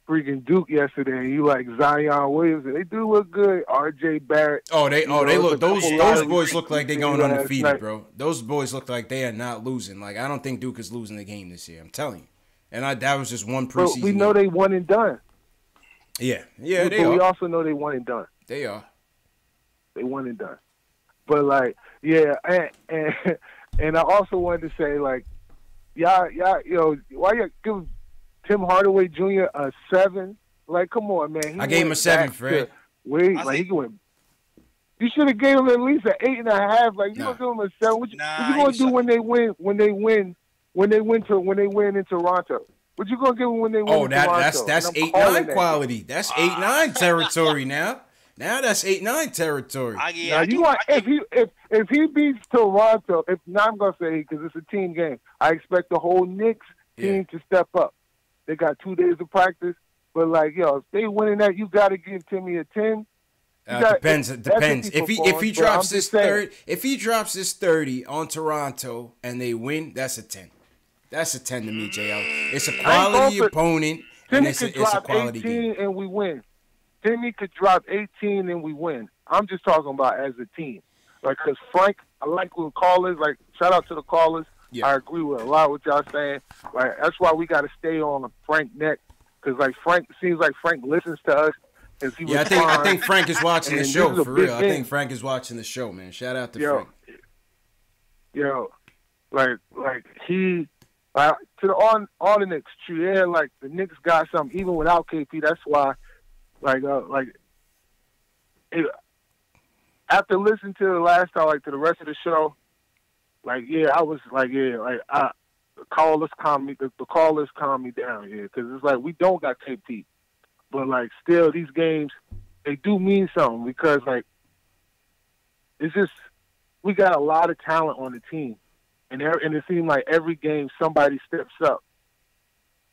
Speaker 12: freaking Duke yesterday, and you like Zion Williamson. They do look good. R.J. Barrett.
Speaker 1: They look. Those boys look like they're going undefeated, bro. Those boys look like they are not losing. Like, I don't think Duke is losing the game this year. I'm telling you. And that was just one preseason.
Speaker 12: But we know they one and done.
Speaker 1: Yeah,
Speaker 12: they are. We also know they one and done.
Speaker 1: They are.
Speaker 12: They one and done. But like, yeah, and I also wanted to say, like, y'all, why you give Tim Hardaway Jr. a 7? Like, come on, man.
Speaker 1: I gave him a 7, Fred.
Speaker 12: You should have gave him at least an 8.5. Like, you gonna give him a 7? What you gonna do when they win? When they win in Toronto? What you gonna give them when they win in Toronto?
Speaker 1: That's 8-9 quality. That's 8-9 territory now. Now that's 8-9 territory.
Speaker 12: If he beats Toronto, I'm gonna say because it's a team game. I expect the whole Knicks team to step up. They got 2 days of practice, but like if they winning that, you got to give Timmy a 10.
Speaker 1: Depends. If he drops this 30 on Toronto and they win, that's a 10. That's a 10 to me, JL. It's a quality opponent, and it's a quality game.
Speaker 12: And we win. Timmy could drop 18 and we win. I'm just talking about as a team. Like, because Frank, I like when callers, like, shout out to the callers. Yeah. I agree with a lot of what y'all saying. Like, that's why we got to stay on Frank neck. Because, like, seems like Frank listens to us.
Speaker 1: I think Frank is watching the show, for real. I think Frank is watching the show, man. Shout out to Frank.
Speaker 12: He... to all the Knicks, Trier, like, the Knicks got something, even without KP. That's why, after listening to the last time, like, to the rest of the show, I was the callers calm me down, because it's like, we don't got KP. But, like, still, these games, they do mean something, because, like, it's just, we got a lot of talent on the team. And it seemed like every game somebody steps up.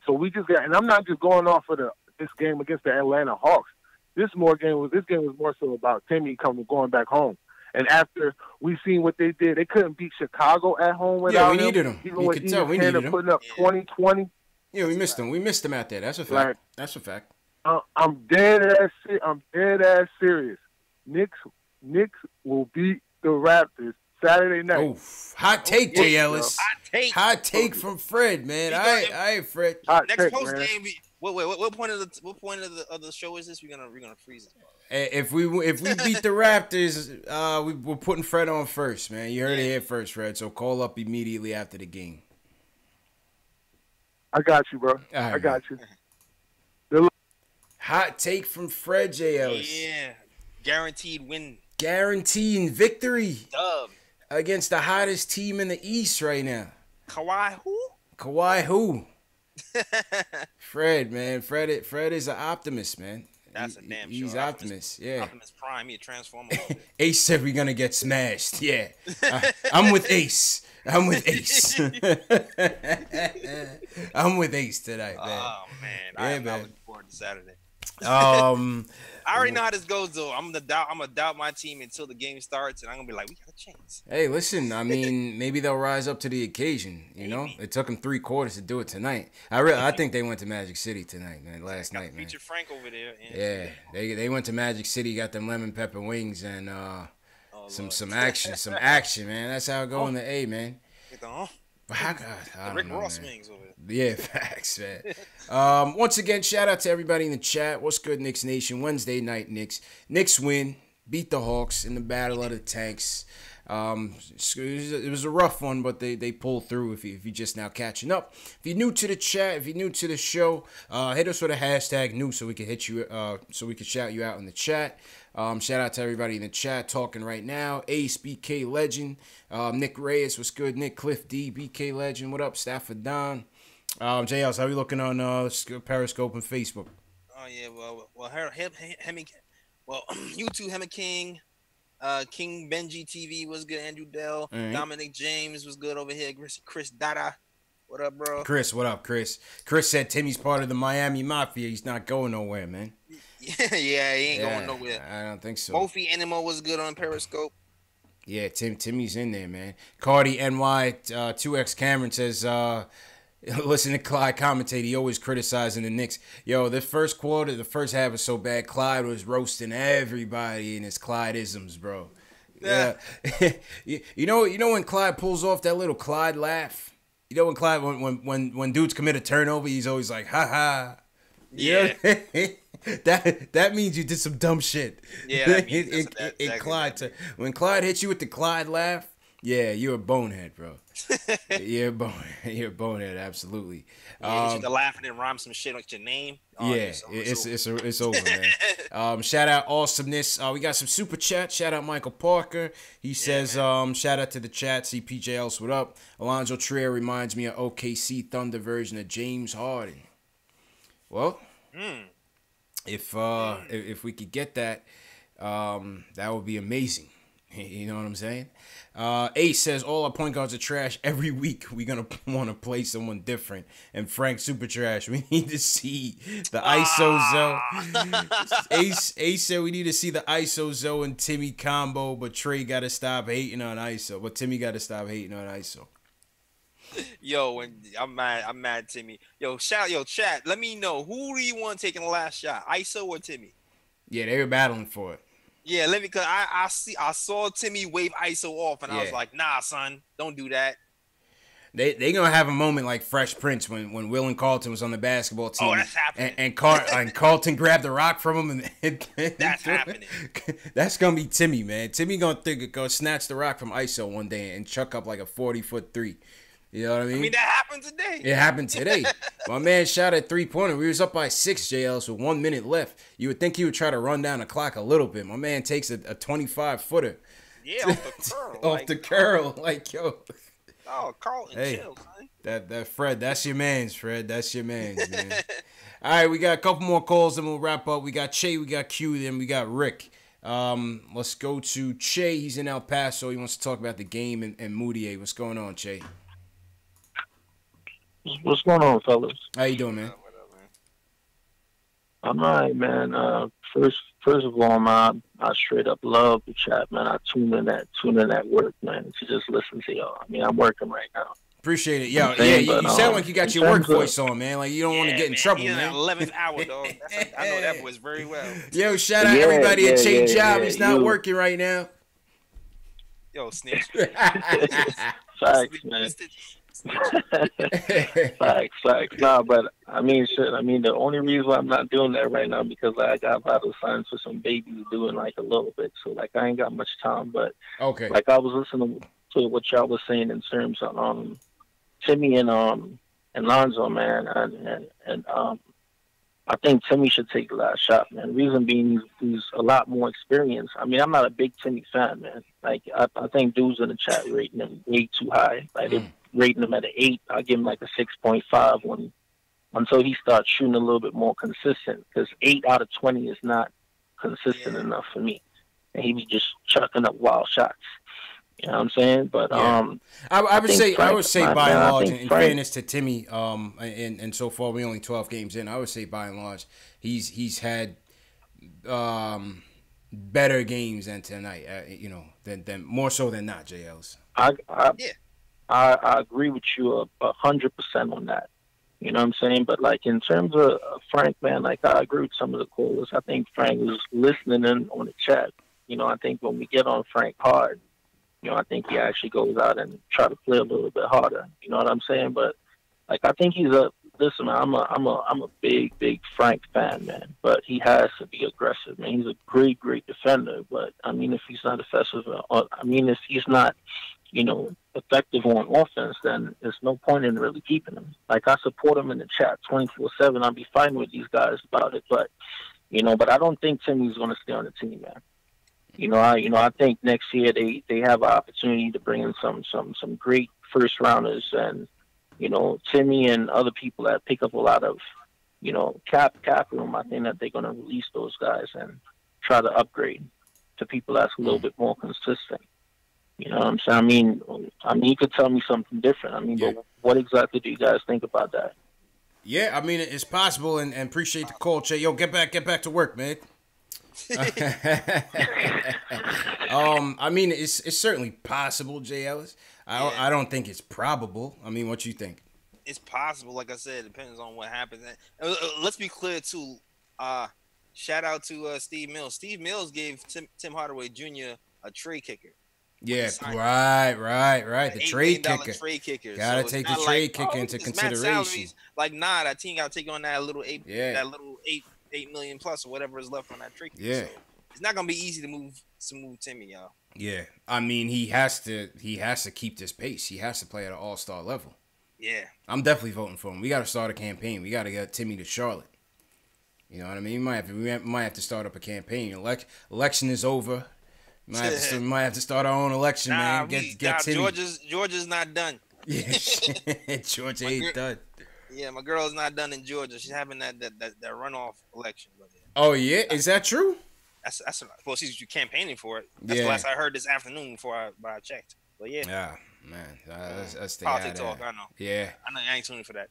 Speaker 12: So we just got, and I'm not just going off of this game against the Atlanta Hawks. This game was more so about Timmy going back home. And after we seen what they did, they couldn't beat Chicago at home without him.
Speaker 1: Yeah, we needed him.
Speaker 12: Even with we needed him. Putting up 20-20.
Speaker 1: Yeah, we missed him. We missed him out there. That's a fact. That's a fact.
Speaker 12: I'm dead ass serious. Knicks will beat the Raptors Saturday night.
Speaker 1: Oh, hot take, Jay Ellis. Hot take from Fred, man. All right, Fred.
Speaker 4: Next post game. What point of the show is this? We're gonna freeze it.
Speaker 1: If we beat the Raptors, we're putting Fred on first, man. You heard it here first, Fred. So call up immediately after the game.
Speaker 12: I got you, bro.
Speaker 1: Right,
Speaker 12: I got you.
Speaker 1: Hot take from Fred, Jay Ellis.
Speaker 4: Yeah, guaranteed win.
Speaker 1: Guaranteeing victory.
Speaker 4: Dub.
Speaker 1: Against the hottest team in the East right now.
Speaker 4: Kawhi
Speaker 1: who? Fred, man. Fred is an optimist, man.
Speaker 4: That's a damn
Speaker 1: He's optimist, yeah.
Speaker 4: Optimus Prime, he a transformer.
Speaker 1: Ace said we're going to get smashed, yeah. I'm with Ace. I'm with Ace tonight, man.
Speaker 4: Oh, man. I'm looking forward to Saturday. I already know how this goes, though. I'm gonna doubt my team until the game starts, and I'm gonna be like, we got a chance.
Speaker 1: Hey, listen, I mean, maybe they'll rise up to the occasion. You know, it took them 3 quarters to do it tonight. I think they went to Magic City tonight, man. Last night, man.
Speaker 4: Feature Frank over there.
Speaker 1: Yeah, they went to Magic City, got them lemon pepper wings and some action, man. That's how it go in the A, man.
Speaker 4: Rick Ross wings over there.
Speaker 1: Yeah, facts, man. Once again, shout out to everybody in the chat. What's good, Knicks Nation? Wednesday night, Knicks. Knicks win, beat the Hawks in the Battle of the Tanks. It was a rough one, but they pulled through. If you're just now catching up, if you're new to the chat, if you're new to the show, hit us with a hashtag new so we can hit you, so we can shout you out in the chat. Shout out to everybody in the chat talking right now. Ace, BK Legend, Nick Reyes, what's good? Nick Cliff D, BK Legend, what up? Stafford Don. JLs, how we looking on Periscope and Facebook?
Speaker 4: Oh yeah, YouTube, Hemma King, King Benji TV was good. Andrew Dell, right. Dominic James was good over here. Chris Dada, what up, bro?
Speaker 1: Chris, what up, Chris? Chris said Timmy's part of the Miami Mafia. He's not going nowhere, man.
Speaker 4: Yeah, he ain't going nowhere.
Speaker 1: I don't think so.
Speaker 4: Mophie Animal was good on Periscope.
Speaker 1: Yeah, Timmy's in there, man. Cardi NY 2X Cameron says, listen to Clyde commentate. He always criticizing the Knicks. Yo, the first half was so bad. Clyde was roasting everybody in his Clyde-isms, bro. Yeah. you know when Clyde pulls off that little Clyde laugh? You know when Clyde when dudes commit a turnover, he's always like, ha ha.
Speaker 4: Yeah.
Speaker 1: That means you did some dumb shit.
Speaker 4: Yeah, that means exactly
Speaker 1: Clyde, when Clyde hits you with the Clyde laugh, yeah, you're a bonehead, bro. You're a bonehead, absolutely.
Speaker 4: Yeah, you laughing and rhyme some shit with your name. Oh,
Speaker 1: yeah, it's over, man. Shout out Awesomeness. We got some super chat. Shout out Michael Parker. He says, shout out to the chat. CPJ else, what up? Allonzo Trier reminds me of OKC Thunder version of James Harden. Well, if we could get that, that would be amazing. You know what I'm saying? Ace says all our point guards are trash every week. We're gonna want to play someone different. And Frank super trash. We need to see the ISO zone. Ace said we need to see the ISO zone and Timmy combo, but Trey gotta stop hating on ISO. But Timmy gotta stop hating on ISO.
Speaker 4: Yo, I'm mad, Timmy. Yo, chat. Let me know, who do you want taking the last shot, ISO or Timmy?
Speaker 1: Yeah, they were battling for it.
Speaker 4: Yeah, because I saw Timmy wave ISO off, and I was like, nah, son, don't do that.
Speaker 1: They gonna have a moment like Fresh Prince when Will and Carlton was on the basketball team.
Speaker 4: Oh, that's happening.
Speaker 1: And Carlton grabbed the rock from him, and
Speaker 4: that's happening.
Speaker 1: That's gonna be Timmy, man. Timmy gonna snatch the rock from ISO one day and chuck up like a 40-foot three. You know what I mean?
Speaker 4: I mean, that happened today.
Speaker 1: It happened today. My man shot at 3-pointer. We was up by 6, JLs, with 1 minute left. You would think he would try to run down the clock a little bit. My man takes a 25-footer.
Speaker 4: Yeah, off the curl.
Speaker 1: Off the curl. Like, yo.
Speaker 4: Oh, Carlton, chill, son.
Speaker 1: That Fred, that's your man's, Fred. That's your man's, man. All right, we got a couple more calls, then we'll wrap up. We got Che, we got Q, then we got Rick. Let's go to Che. He's in El Paso. He wants to talk about the game and Mudiay. What's going on, Che?
Speaker 13: What's going on, fellas?
Speaker 1: How you doing, man?
Speaker 13: I'm all right, man. First of all, man, I straight up love the chat, man. I tune in at work, man, to just listen to y'all. I mean, I'm working right now.
Speaker 1: Appreciate it. Yo, you sound like you got your work voice on, man. Like you don't want to get in trouble,
Speaker 4: man.
Speaker 1: Man.
Speaker 4: 11th hour, dog. I know that voice very well.
Speaker 1: Yo, shout out everybody at Che Job. He's not working right now.
Speaker 4: Yo, snitch.
Speaker 13: Facts, man. Facts. Nah, but I mean, shit. I mean, the only reason why I'm not doing that right now because I got vital signs for some babies doing like a little bit. So like, I ain't got much time. But
Speaker 1: okay,
Speaker 13: like I was listening to what y'all was saying in terms of Timmy and Lonzo, man, and I think Timmy should take the last shot, man. The reason being he's a lot more experienced. I mean, I'm not a big Timmy fan, man. Like I think dudes in the chat rating him way too high. Like they're rating him at an 8. I'll give him like a 6.5 until he starts shooting a little bit more consistent. Because 8 out of 20 is not consistent enough for me, and he was just chucking up wild shots. You know what I'm saying? But
Speaker 1: I would say by and large, in fairness to Timmy, and so far we only 12 games in. I would say by and large, he's had better games than tonight. Than more so than not. JLs.
Speaker 13: I agree with you 100% on that. You know what I'm saying? But like in terms of Frank, man, like I agree with some of the callers. I think Frank was listening in on the chat. You know, I think when we get on Frank hard, you know, I think he actually goes out and try to play a little bit harder. You know what I'm saying? But like, I think he's listen, man, I'm a big Frank fan, man. But he has to be a aggressive, man. He's a great, great defender. But, I mean, if he's not offensive, if he's not, effective on offense, then there's no point in really keeping him. Like, I support him in the chat 24/7. I'll be fine with these guys about it. But, but I don't think Timmy's going to stay on the team, man. I think next year they have an opportunity to bring in some great first rounders, and Timmy and other people that pick up a lot of cap room. I think that they're going to release those guys and try to upgrade to people that's a little bit more consistent. You know what I'm saying? I mean, you could tell me something different. But what exactly do you guys think about that?
Speaker 1: Yeah, it's possible, and appreciate the call, Che. Yo, get back to work, man. It's certainly possible, Jay Ellis. I don't think it's probable. What you think?
Speaker 4: It's possible. Like I said, it depends on what happens. Let's be clear too. Shout out to Steve Mills. Steve Mills gave Tim Hardaway Jr. a trade kicker.
Speaker 1: Yeah, right. The trade kicker. Gotta
Speaker 4: so
Speaker 1: take the trade kicker into consideration.
Speaker 4: That team gotta take on that little $8 million plus or whatever is left on that trade kicker.
Speaker 1: Yeah.
Speaker 4: So it's not gonna be easy to move Timmy, y'all.
Speaker 1: Yeah. He has to keep this pace. He has to play at an all-star level.
Speaker 4: Yeah.
Speaker 1: I'm definitely voting for him. We gotta start a campaign. We gotta get Timmy to Charlotte. You know what I mean? We might have to start up a campaign. Election is over. Might have to start our own election, man. Get Timmy.
Speaker 4: Georgia's not done.
Speaker 1: Yeah, Georgia ain't done.
Speaker 4: Yeah, my girl's not done in Georgia. She's having that runoff election.
Speaker 1: Oh yeah, is that true?
Speaker 4: That's well, she's campaigning for it. That's the last I heard this afternoon before I checked. But yeah.
Speaker 1: Yeah, man, that's the
Speaker 4: politics talk. I know.
Speaker 1: Yeah,
Speaker 4: I ain't tuning for that.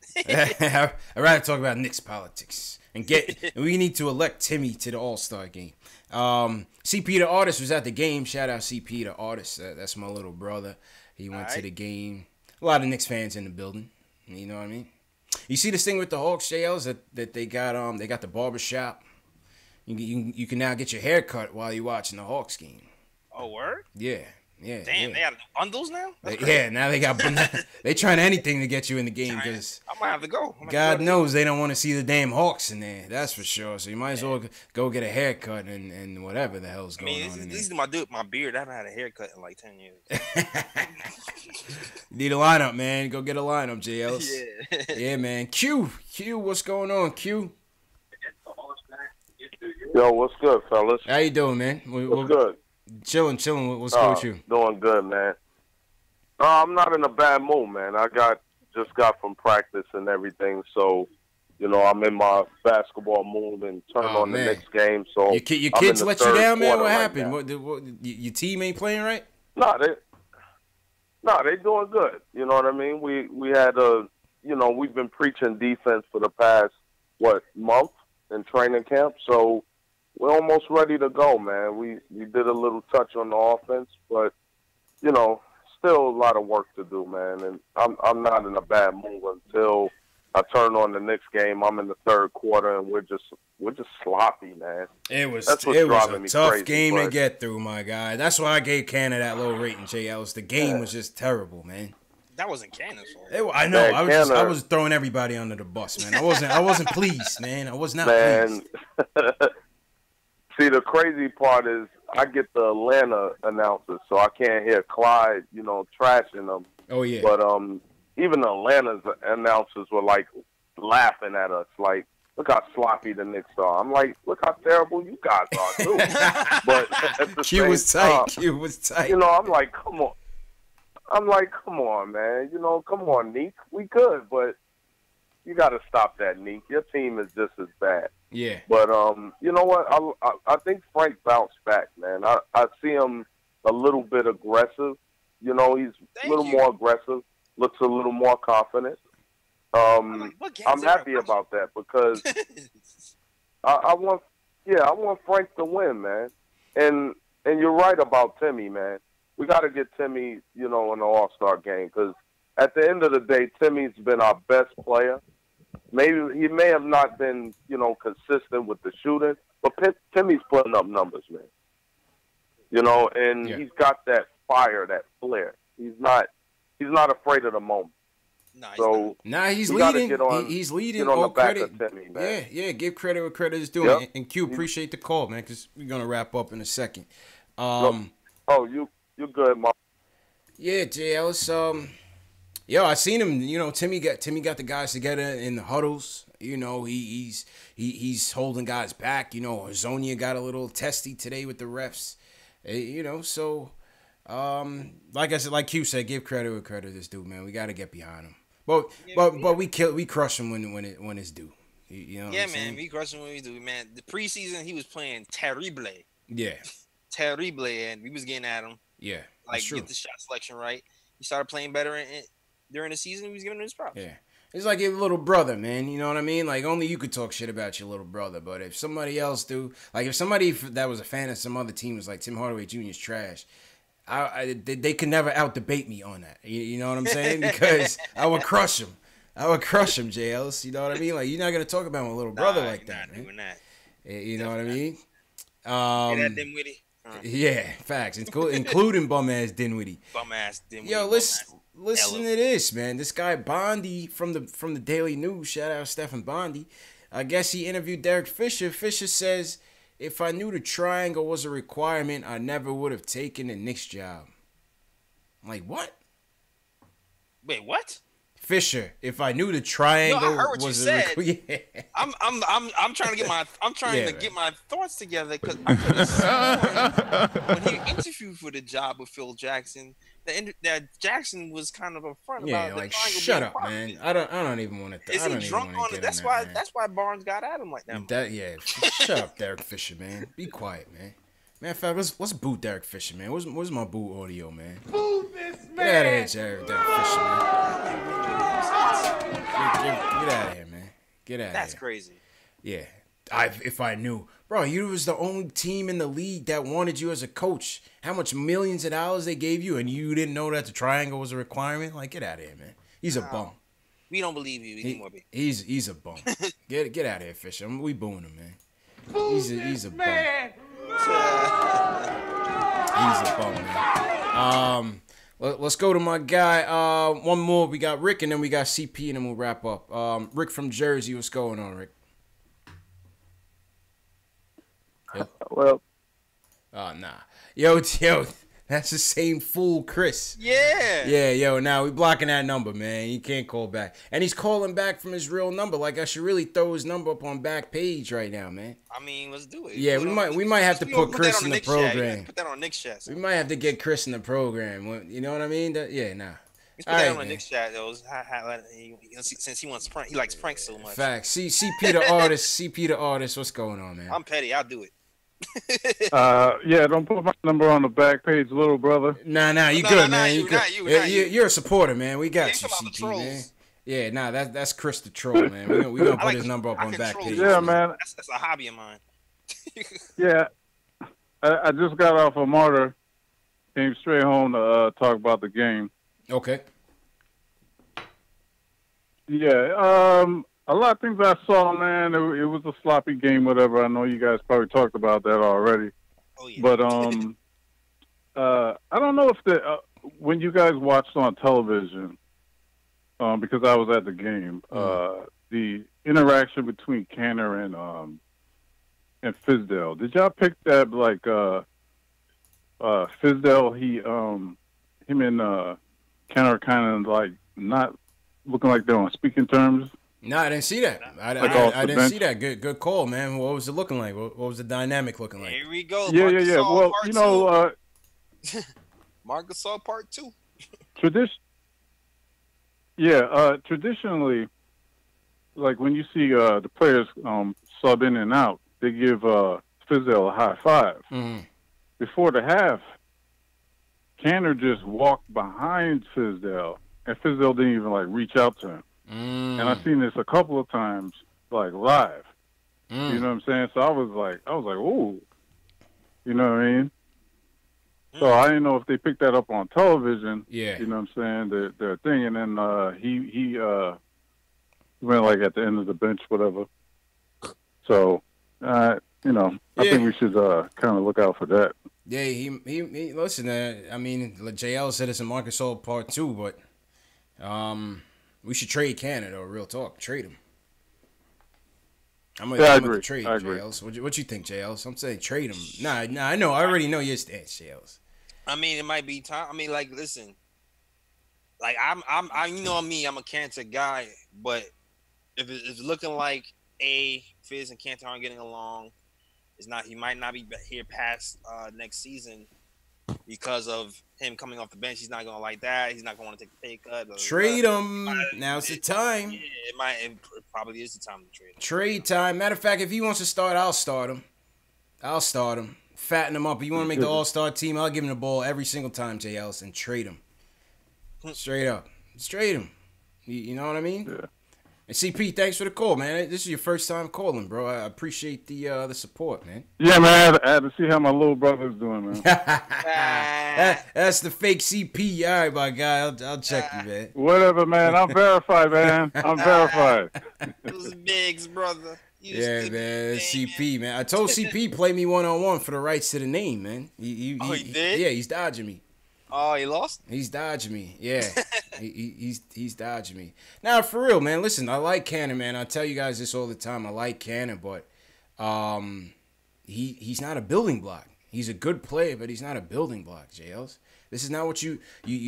Speaker 1: I'd rather talk about Knicks politics and we need to elect Timmy to the All-Star game. CP the Artist was at the game. Shout out CP the Artist. That's my little brother. He went to the game. A lot of Knicks fans in the building. You know what I mean? You see this thing with the Hawks, JLs, that they got the barbershop. You can now get your hair cut while you're watching the Hawks game.
Speaker 4: Oh, word?
Speaker 1: Yeah.
Speaker 4: Damn, they got bundles now?
Speaker 1: Now they got they trying anything to get you in the game because
Speaker 4: I might have to go.
Speaker 1: God knows they don't want to see the damn Hawks in there. That's for sure. So you might as well go get a haircut and whatever the hell's going on. At
Speaker 4: least my beard. I haven't had a haircut in like 10 years.
Speaker 1: You need a lineup, man. Go get a lineup, JLs.
Speaker 4: Yeah.
Speaker 1: Yeah, man. Q, what's going on, Q?
Speaker 14: Yo, what's good, fellas?
Speaker 1: How you doing, man?
Speaker 14: What's good?
Speaker 1: Chilling. What's good with you?
Speaker 14: Doing good, man. I'm not in a bad mood, man. I just got from practice and everything, so I'm in my basketball mood and turn on the next game. So
Speaker 1: your kids let you down, man. What happened? What, your team ain't playing right?
Speaker 14: No, they doing good. You know what I mean? We had we've been preaching defense for the past month in training camp, so we're almost ready to go, man. We did a little touch on the offense, but still a lot of work to do, man. And I'm not in a bad mood until I turn on the Knicks game. I'm in the third quarter, and we're just sloppy, man.
Speaker 1: It was a tough game to get through, my guy. That's why I gave Kanter that low rating, JLs. The game was just terrible, man.
Speaker 4: That wasn't Kanter's fault.
Speaker 1: I know. Man, I was throwing everybody under the bus, man. I wasn't pleased, man. I was not pleased.
Speaker 14: See, the crazy part is I get the Atlanta announcers, so I can't hear Clyde, trashing them.
Speaker 1: Oh, yeah.
Speaker 14: But even the Atlanta's announcers were, laughing at us. Like, look how sloppy the Knicks are. I'm like, look how terrible you guys are, too. But at the
Speaker 1: Q was tight.
Speaker 14: I'm like, come on. Come on, man. Come on, Neek. We good, but you got to stop that, Neek. Your team is just as bad.
Speaker 1: Yeah.
Speaker 14: But, you know what? I think Frank bounced back, man. I see him a little bit aggressive. He's a little more aggressive, looks a little more confident. I'm happy about that because I want Frank to win, man. And you're right about Timmy, man. We got to get Timmy, in the All-Star game because at the end of the day, Timmy's been our best player. Maybe he may have not been, consistent with the shooting, but Timmy's putting up numbers, man. And he's got that fire, that flair. He's not afraid of the moment. So
Speaker 1: he's
Speaker 14: we gotta
Speaker 1: leading.
Speaker 14: get on,
Speaker 1: He's leading.
Speaker 14: Get on
Speaker 1: All
Speaker 14: the back
Speaker 1: credit.
Speaker 14: of Timmy, man.
Speaker 1: Yeah. Give credit where credit is due.
Speaker 14: Yep.
Speaker 1: And Q, appreciate the call, man, because we're gonna wrap up in a second.
Speaker 14: You good, Mark?
Speaker 1: Yeah, Jay Ellis. Yo, I seen him. You know, Timmy got the guys together in the huddles. You know, he's holding guys back. You know, Arzonia got a little testy today with the refs. You know, so like I said, like Q said, give credit where credit is due, man. We got to get behind him. But we crush him when it's due. You know what I'm saying?
Speaker 4: We crush him when we do, man. The preseason he was playing terrible.
Speaker 1: Yeah.
Speaker 4: Terrible, and we was getting at him.
Speaker 1: Yeah.
Speaker 4: Like get the shot selection right. He started playing better during the season. He was giving him his props.
Speaker 1: Yeah. It's like your little brother, man. You know what I mean? Like, only you could talk shit about your little brother. But if somebody else do, like if somebody that was a fan of some other team was like Tim Hardaway Jr. is trash, they could never out-debate me on that. You know what I'm saying? Because I would crush him. JLs. You know what I mean? Like, you're not going to talk about my little brother like that, man.
Speaker 4: Doing that.
Speaker 1: You know what I mean?
Speaker 4: That Dinwiddie.
Speaker 1: Yeah, facts. Including bum-ass Dinwiddie.
Speaker 4: Bum-ass Dinwiddie.
Speaker 1: Yo, listen to this, man. This guy Bondi from the Daily News, shout out Stephen Bondi. I guess he interviewed Derek Fisher. Fisher says, if I knew the triangle was a requirement, I never would have taken the Knicks job. I'm like, what?
Speaker 4: Wait, what?
Speaker 1: Fisher, if I knew the triangle
Speaker 4: I heard what
Speaker 1: was
Speaker 4: you
Speaker 1: a
Speaker 4: said.
Speaker 1: yeah.
Speaker 4: I'm trying to get my thoughts together because I could have sworn when he interviewed for the job with Phil Jackson that Jackson was kind of upfront about
Speaker 1: like
Speaker 4: the triangle
Speaker 1: shut
Speaker 4: being
Speaker 1: up, man. I don't even want to.
Speaker 4: Is he drunk on it? That's why Barnes got at him like that.
Speaker 1: Shut up, Derek Fisher, man. Be quiet, man. Man, fact, let's boot Derek Fisher, man. Where's my boot audio, man?
Speaker 3: Boot this man.
Speaker 1: Get out of here, Derek Fisher, man. Get out of here, man. Get out of here.
Speaker 4: That's crazy.
Speaker 1: Yeah. If I knew. Bro, you was the only team in the league that wanted you as a coach. How much millions of dollars they gave you, and you didn't know that the triangle was a requirement? Like, get out of here, man. He's a bum.
Speaker 4: We don't believe you anymore,
Speaker 1: He's a bum. Get out of here, Fisher. We booing him, man. He's a bum. He's a bum, man. Let's go to my guy. One more. We got Rick, and then we got CP, and then we'll wrap up. Rick from Jersey. What's going on, Rick? Yo.
Speaker 12: Well.
Speaker 1: Oh, nah. Yo, that's the same fool, Chris.
Speaker 4: Yeah.
Speaker 1: Yeah, yo, now we blocking that number, man. He can't call back. And he's calling back from his real number. Like, I should really throw his number up on back page right now, man.
Speaker 4: I mean, let's do it.
Speaker 1: Yeah, we might have to put Chris in the program.
Speaker 4: Put that on Knicks chat.
Speaker 1: We might have to get Chris in the program. You know what I mean? Yeah, nah.
Speaker 4: Let's put that on the Knicks chat, though. Since he likes pranks so much.
Speaker 1: Facts. CP the artist. What's going on, man?
Speaker 4: I'm petty. I'll do it.
Speaker 12: Don't put my number on the back page, little brother.
Speaker 1: Nah, you good, man. You're a supporter, man. We got you, CP, man. Yeah, that's Chris the troll, man. We gonna put his number up on back page.
Speaker 12: Yeah, man.
Speaker 4: That's a hobby of mine.
Speaker 12: Yeah, I just got off a martyr. Came straight home to talk about the game.
Speaker 1: Okay.
Speaker 12: Yeah, a lot of things I saw, man, it was a sloppy game, whatever. I know you guys probably talked about that already.
Speaker 4: Oh, yeah.
Speaker 12: But I don't know if when you guys watched on television, because I was at the game, the interaction between Kanter and Fizdale. Did y'all pick that, like, Fizdale, him and Kanter kind of, like, not looking like they're on speaking terms?
Speaker 1: No, I didn't see that. I didn't see that. Good call, man. What was it looking like? What was the dynamic looking like?
Speaker 4: Here we go.
Speaker 12: Yeah. Well, you know,
Speaker 4: Marcus Gasol part 2.
Speaker 12: Traditionally, like when you see the players sub in and out, they give Fizdale a high five.
Speaker 1: Mm-hmm.
Speaker 12: Before the half, Kanter just walked behind Fizdale, and Fizdale didn't even like reach out to him. And I've seen this a couple of times, like live. You know what I'm saying? So I was like, ooh, you know what I mean? So I didn't know if they picked that up on television.
Speaker 1: Yeah,
Speaker 12: you know what I'm saying? Their thing, and then he went like at the end of the bench, whatever. So I think we should kind of look out for that.
Speaker 1: Yeah, he listen. I mean, JL said it's a Marcus Gasol part 2, but We should trade Canada, or real talk. Trade him. I'm
Speaker 12: I
Speaker 1: gonna
Speaker 12: agree.
Speaker 1: trade
Speaker 12: I agree.
Speaker 1: JLs. What you think, JLs? I'm saying trade him. Nah, I know. I already know your stance, JLs.
Speaker 4: I mean, it might be time. I mean, like, listen, like you know me, I'm a Kanter guy, but if it's looking like Fizz and Kanter aren't getting along, he might not be here past next season because of him coming off the bench. He's not gonna like that. He's not gonna want to take a pay cut.
Speaker 1: Trade him. Now's the time.
Speaker 4: Yeah, it probably is the time to trade him.
Speaker 1: Trade time. Matter of fact, if he wants to start, I'll start him. Fatten him up. If you want to make the All-Star team, I'll give him the ball every single time, JLs, and trade him. Straight up. Just trade him. You know what I mean?
Speaker 12: Yeah.
Speaker 1: And CP, thanks for the call, man. This is your first time calling, bro. I appreciate the support, man.
Speaker 12: Yeah, man. I had to see how my little brother's doing, man.
Speaker 1: That's the fake CP. All right, my guy. I'll check you, man.
Speaker 12: Whatever, man. I'm verified, man. I'm verified.
Speaker 4: Those bigs, brother.
Speaker 1: Yeah, man. CP, man. I told CP play me one-on-one for the rights to the name, man. He
Speaker 4: did?
Speaker 1: Yeah, he's dodging me.
Speaker 4: Oh, he lost?
Speaker 1: He's dodging me. Yeah. he's dodging me. Now, for real, man, listen, I like Kanter, man. I tell you guys this all the time. I like Kanter, but he's not a building block. He's a good player, but he's not a building block, JLs. This is not what you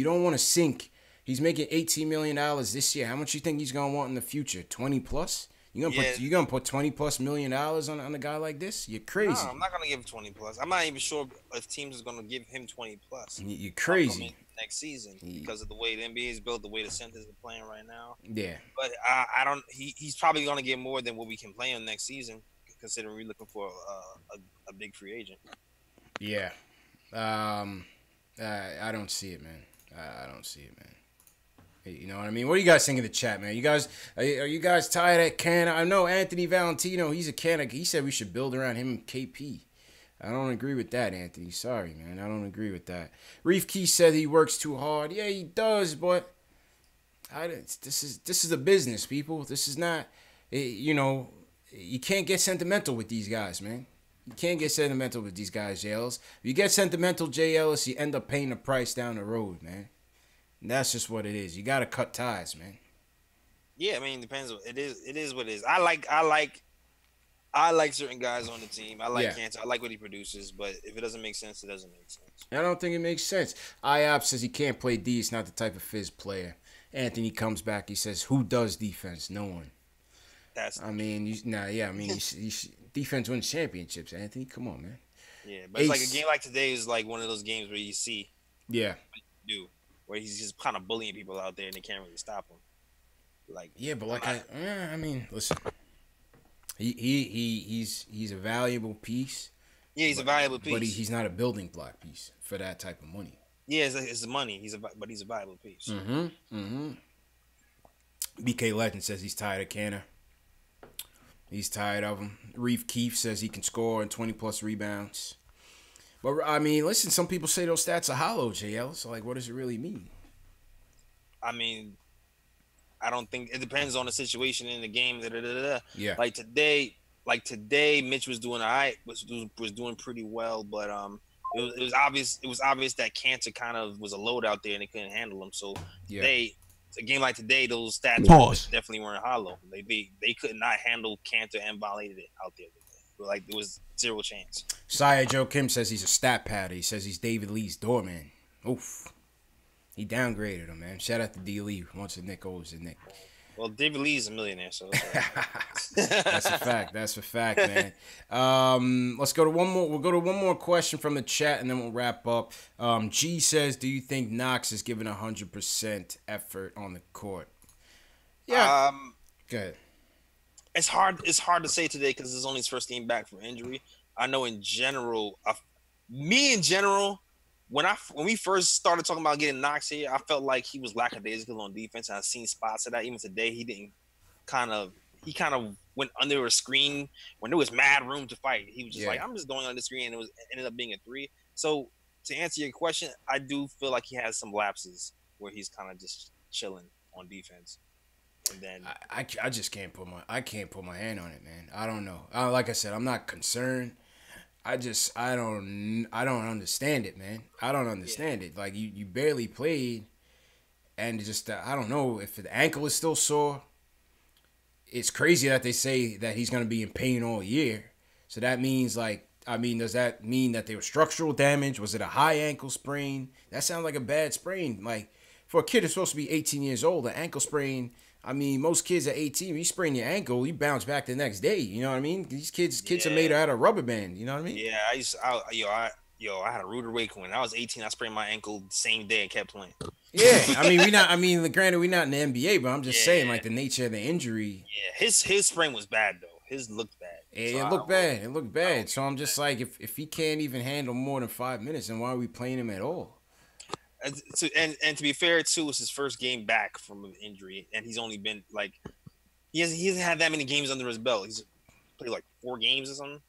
Speaker 1: don't want to sink. He's making $18 million this year. How much you think he's going to want in the future? 20 plus? You gonna put $20+ million on a guy like this? You're crazy.
Speaker 4: No, I'm not gonna give him 20 plus. I'm not even sure if teams is gonna give him 20 plus.
Speaker 1: You're crazy.
Speaker 4: Next season because of the way the NBA is built, the way the centers are playing right now.
Speaker 1: Yeah.
Speaker 4: But I don't. He's probably gonna get more than what we can play on next season, considering we're looking for a big free agent.
Speaker 1: Yeah. I don't see it, man. I don't see it, man. You know what I mean? What do you guys think of the chat, man? Are you guys tired of Kanter? I know Anthony Valentino, he's a Kanter. He said we should build around him and KP. I don't agree with that, Anthony. Sorry, man. I don't agree with that. Reef Key said he works too hard. Yeah, he does, but this is a business, people. This is not, you can't get sentimental with these guys, man. You can't get sentimental with these guys, JLs. If you get sentimental, JLs, you end up paying the price down the road, man. And that's just what it is. You got to cut ties, man.
Speaker 4: Yeah, I mean, it depends. It is what it is. I like certain guys on the team. I like Kanter. I like what he produces, but if it doesn't make sense, it doesn't make sense.
Speaker 1: I don't think it makes sense. IOP says he can't play D. He's not the type of Fizz player. Anthony comes back. He says, who does defense? No one. Defense wins championships, Anthony. Come on, man.
Speaker 4: Yeah, but it's like a game like today is like one of those games where you see
Speaker 1: what
Speaker 4: you do, where he's just kind of bullying people out there and they can't really stop him.
Speaker 1: Listen. He's a valuable piece.
Speaker 4: Yeah, he's a valuable piece.
Speaker 1: But he's not a building block piece for that type of money.
Speaker 4: Yeah, it's the money. But he's a valuable piece.
Speaker 1: BK Legend says he's tired of Kanter. He's tired of him. Reef Keefe says he can score and 20+ rebounds. But, I mean, listen, some people say those stats are hollow, JL. So, what does it really mean?
Speaker 4: I mean, I don't think – it depends on the situation in the game.
Speaker 1: Yeah.
Speaker 4: Like today, Mitch was doing all right, was doing pretty well. But it was obvious that Kanter kind of was a load out there and they couldn't handle him. So, a game like today, those stats definitely weren't hollow. They could not handle Kanter and violated it out there. Like, there was zero chance.
Speaker 1: Saya Joe Kim says he's a stat padder. He says he's David Lee's doorman. Oof. He downgraded him, man. Shout out to D. Lee. Once a Nick, always a Nick.
Speaker 4: Well, David Lee's a millionaire, so
Speaker 1: that's a fact. That's a fact, man. Let's go to one more. We'll go to one more question from the chat, and then we'll wrap up. G says, "Do you think Knox is giving 100% effort on the court?" Yeah. Go ahead.
Speaker 4: It's hard to say today because it's only his first game back from injury. I know in general, when we first started talking about getting Knox here, I felt like he was lackadaisical on defense, and I've seen spots of that. Even today, he kind of went under a screen when there was mad room to fight. He was just like, I'm just going on the screen, and it ended up being a 3. So to answer your question, I do feel like he has some lapses where he's kind of just chilling on defense. And then
Speaker 1: I just can't put my hand on it, man. I don't know. Like I said, I'm not concerned. I don't understand it, man. I don't understand it. Like you barely played, and just I don't know if the ankle is still sore. It's crazy that they say that he's going to be in pain all year. So that means does that mean that there was structural damage? Was it a high ankle sprain? That sounds like a bad sprain. Like for a kid who's supposed to be 18 years old, an ankle sprain. Most kids at 18, you sprain your ankle, you bounce back the next day. You know what I mean? These kids are made out of rubber band. You know what I mean?
Speaker 4: Yeah, I had a rude awakening. When I was 18, I sprained my ankle the same day and kept playing.
Speaker 1: Yeah, granted, we're not in the NBA, but I'm just saying, like, the nature of the injury.
Speaker 4: Yeah, his sprain was bad, though. His looked bad.
Speaker 1: Yeah,
Speaker 4: so
Speaker 1: it looked bad. So I'm just like, if he can't even handle more than 5 minutes, then why are we playing him at all?
Speaker 4: And to be fair, too, it's his first game back from an injury, and he's only been, like, he hasn't had that many games under his belt. He's played, like, 4 games or something.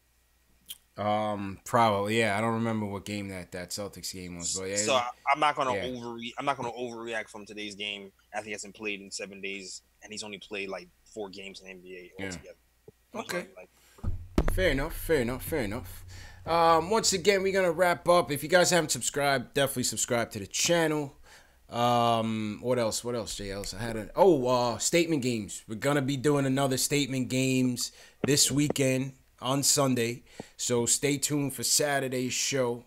Speaker 1: Probably, yeah. I don't remember what game that Celtics game was, but yeah.
Speaker 4: So I'm not gonna overreact from today's game after he hasn't played in 7 days, and he's only played like 4 games in the NBA altogether.
Speaker 1: Okay. Fair enough. Once again, we're gonna wrap up. If you guys haven't subscribed, definitely subscribe to the channel. What else, JLs? I had statement games. We're gonna be doing another statement games this weekend on Sunday, so stay tuned for Saturday's show,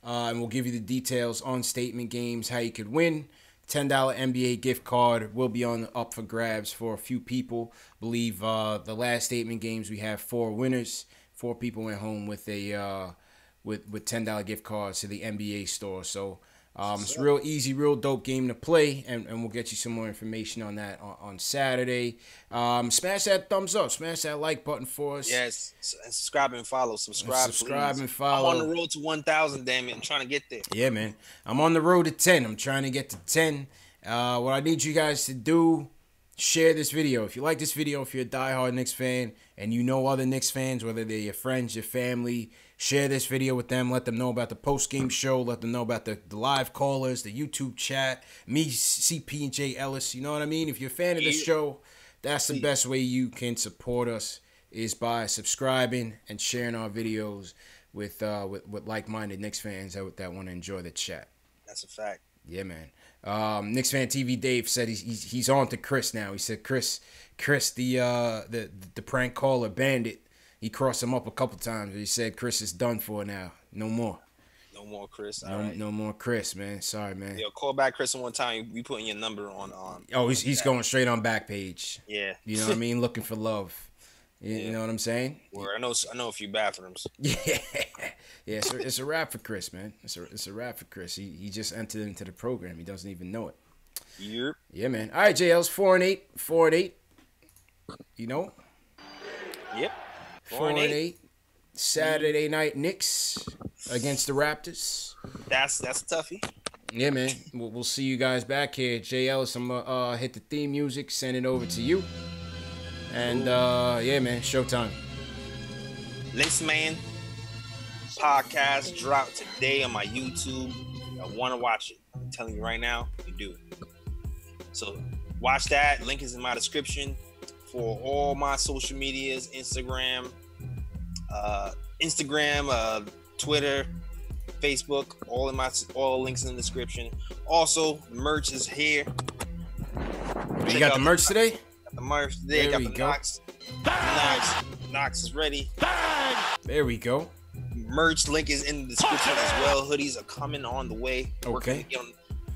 Speaker 1: and we'll give you the details on statement games, how you could win. $10 NBA gift card will be up for grabs for a few people. I believe the last statement games we have 4 winners. 4 people went home with a with $10 gift cards to the NBA store. So it's real easy, real dope game to play, and we'll get you some more information on that on Saturday. Smash that thumbs up, smash that like button for us.
Speaker 4: Yes, subscribe and follow. Subscribe
Speaker 1: please.
Speaker 4: And
Speaker 1: follow.
Speaker 4: I'm on the road to 1,000, damn it. I'm trying to get there.
Speaker 1: Yeah, man. I'm on the road to 10. I'm trying to get to 10. What I need you guys to do, share this video. If you like this video, if you're a diehard Knicks fan and you know other Knicks fans, whether they're your friends, your family, share this video with them. Let them know about the post-game show. Let them know about the live callers, the YouTube chat, me, CP, and Jay Ellis. You know what I mean? If you're a fan of the show, that's the best way you can support us, is by subscribing and sharing our videos with like-minded Knicks fans that want to enjoy the chat.
Speaker 4: That's a fact.
Speaker 1: Yeah, man. KnicksFanTV Dave said he's on to Chris now. He said Chris the prank caller bandit. He crossed him up a couple times. He said Chris is done for now. No more.
Speaker 4: No more Chris.
Speaker 1: No more Chris, man. Sorry, man.
Speaker 4: Yo, call back Chris one time. We putting your number on.
Speaker 1: Oh, he's going straight on back page.
Speaker 4: Yeah.
Speaker 1: You know what I mean? Looking for love. You know what I'm saying?
Speaker 4: Well, I know a few bathrooms.
Speaker 1: Yeah. Yeah, it's a wrap for Chris, man. It's a wrap for Chris. He just entered into the program. He doesn't even know it.
Speaker 4: Yep.
Speaker 1: Yeah, man. All right, JL's 4-8. You know?
Speaker 4: Yep.
Speaker 1: 4-8. Saturday night Knicks against the Raptors.
Speaker 4: That's a toughie.
Speaker 1: Yeah, man. We'll see you guys back here. JL, I'm gonna hit the theme music, send it over to you. And yeah, man, showtime.
Speaker 4: Knicks Man podcast dropped today on my YouTube. I want to watch it. I'm telling you right now, you do. So watch that. Link is in my description for all my social medias: Instagram, Twitter, Facebook. All links in the description. Also, merch is here.
Speaker 1: You got the merch today?
Speaker 4: Got the merch today.
Speaker 1: There
Speaker 4: got the Knox. Knox is ready.
Speaker 1: There we go.
Speaker 4: Merch link is in the description as well. Hoodies are coming on the way.
Speaker 1: Okay.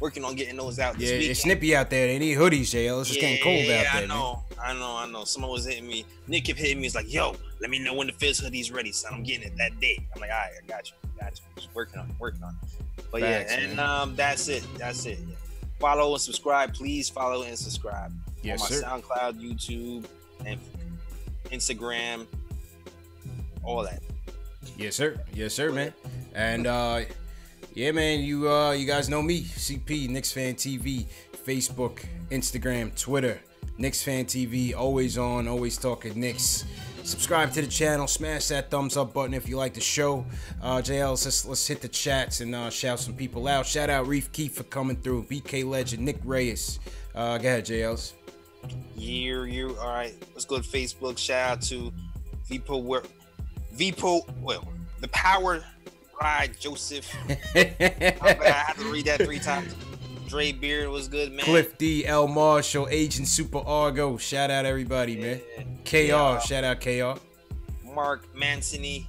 Speaker 4: Working on getting those out this week.
Speaker 1: It's snippy out there. They need hoodies, JL. It's just getting cold out there.
Speaker 4: I know. Someone was hitting me. Nick kept hitting me. He's like, yo, let me know when the Fizz hoodie's ready, son. I'm getting it that day. I'm like, all right, I got you. Just working on it. But
Speaker 1: Facts,
Speaker 4: yeah, and that's it. Follow and subscribe. Please follow and subscribe.
Speaker 1: Yes,
Speaker 4: on my
Speaker 1: sir.
Speaker 4: SoundCloud, YouTube, and Instagram, all that.
Speaker 1: Yes, sir, man. And yeah, man, you guys know me, CP, KnicksFanTV, Facebook, Instagram, Twitter, KnicksFanTV, always on, always talking Knicks. Subscribe to the channel, smash that thumbs up button if you like the show. JL, let's hit the chats and shout some people out. Shout out Reef Keith for coming through, BK Legend, Nick Reyes. Go ahead, JLs.
Speaker 4: You all right? Let's go to Facebook. Shout out to the Power Ride Joseph. I had to read that 3 times. Dre Beard was good, man.
Speaker 1: Cliff D, L Marshall, Agent Super Argo. Shout out everybody, man. KR, shout out KR.
Speaker 4: Mark Mancini,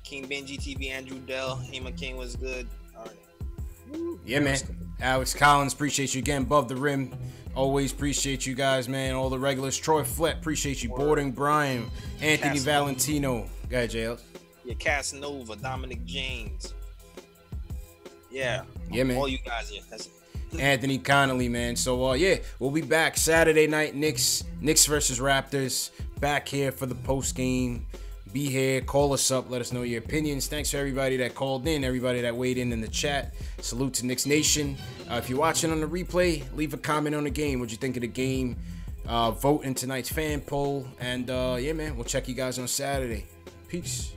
Speaker 4: King Benji TV, Andrew Dell, Hema King was good. All right.
Speaker 1: Yeah, man. Alex Collins, appreciate you again. Above the Rim, always appreciate you guys, man. All the regulars. Troy Flett, appreciate you. Boarding Brian, Anthony Valentino. Go ahead, JL.
Speaker 4: Yeah, Casanova, Dominic James. Yeah.
Speaker 1: Yeah, man.
Speaker 4: All you guys, yeah. That's
Speaker 1: Anthony Connolly, man. So, yeah, we'll be back Saturday night. Knicks versus Raptors. Back here for the post game. Be here. Call us up. Let us know your opinions. Thanks for everybody that called in, everybody that weighed in the chat. Salute to Knicks Nation. If you're watching on the replay, leave a comment on the game. What'd you think of the game? Vote in tonight's fan poll. And, yeah, man, we'll check you guys on Saturday. Peace.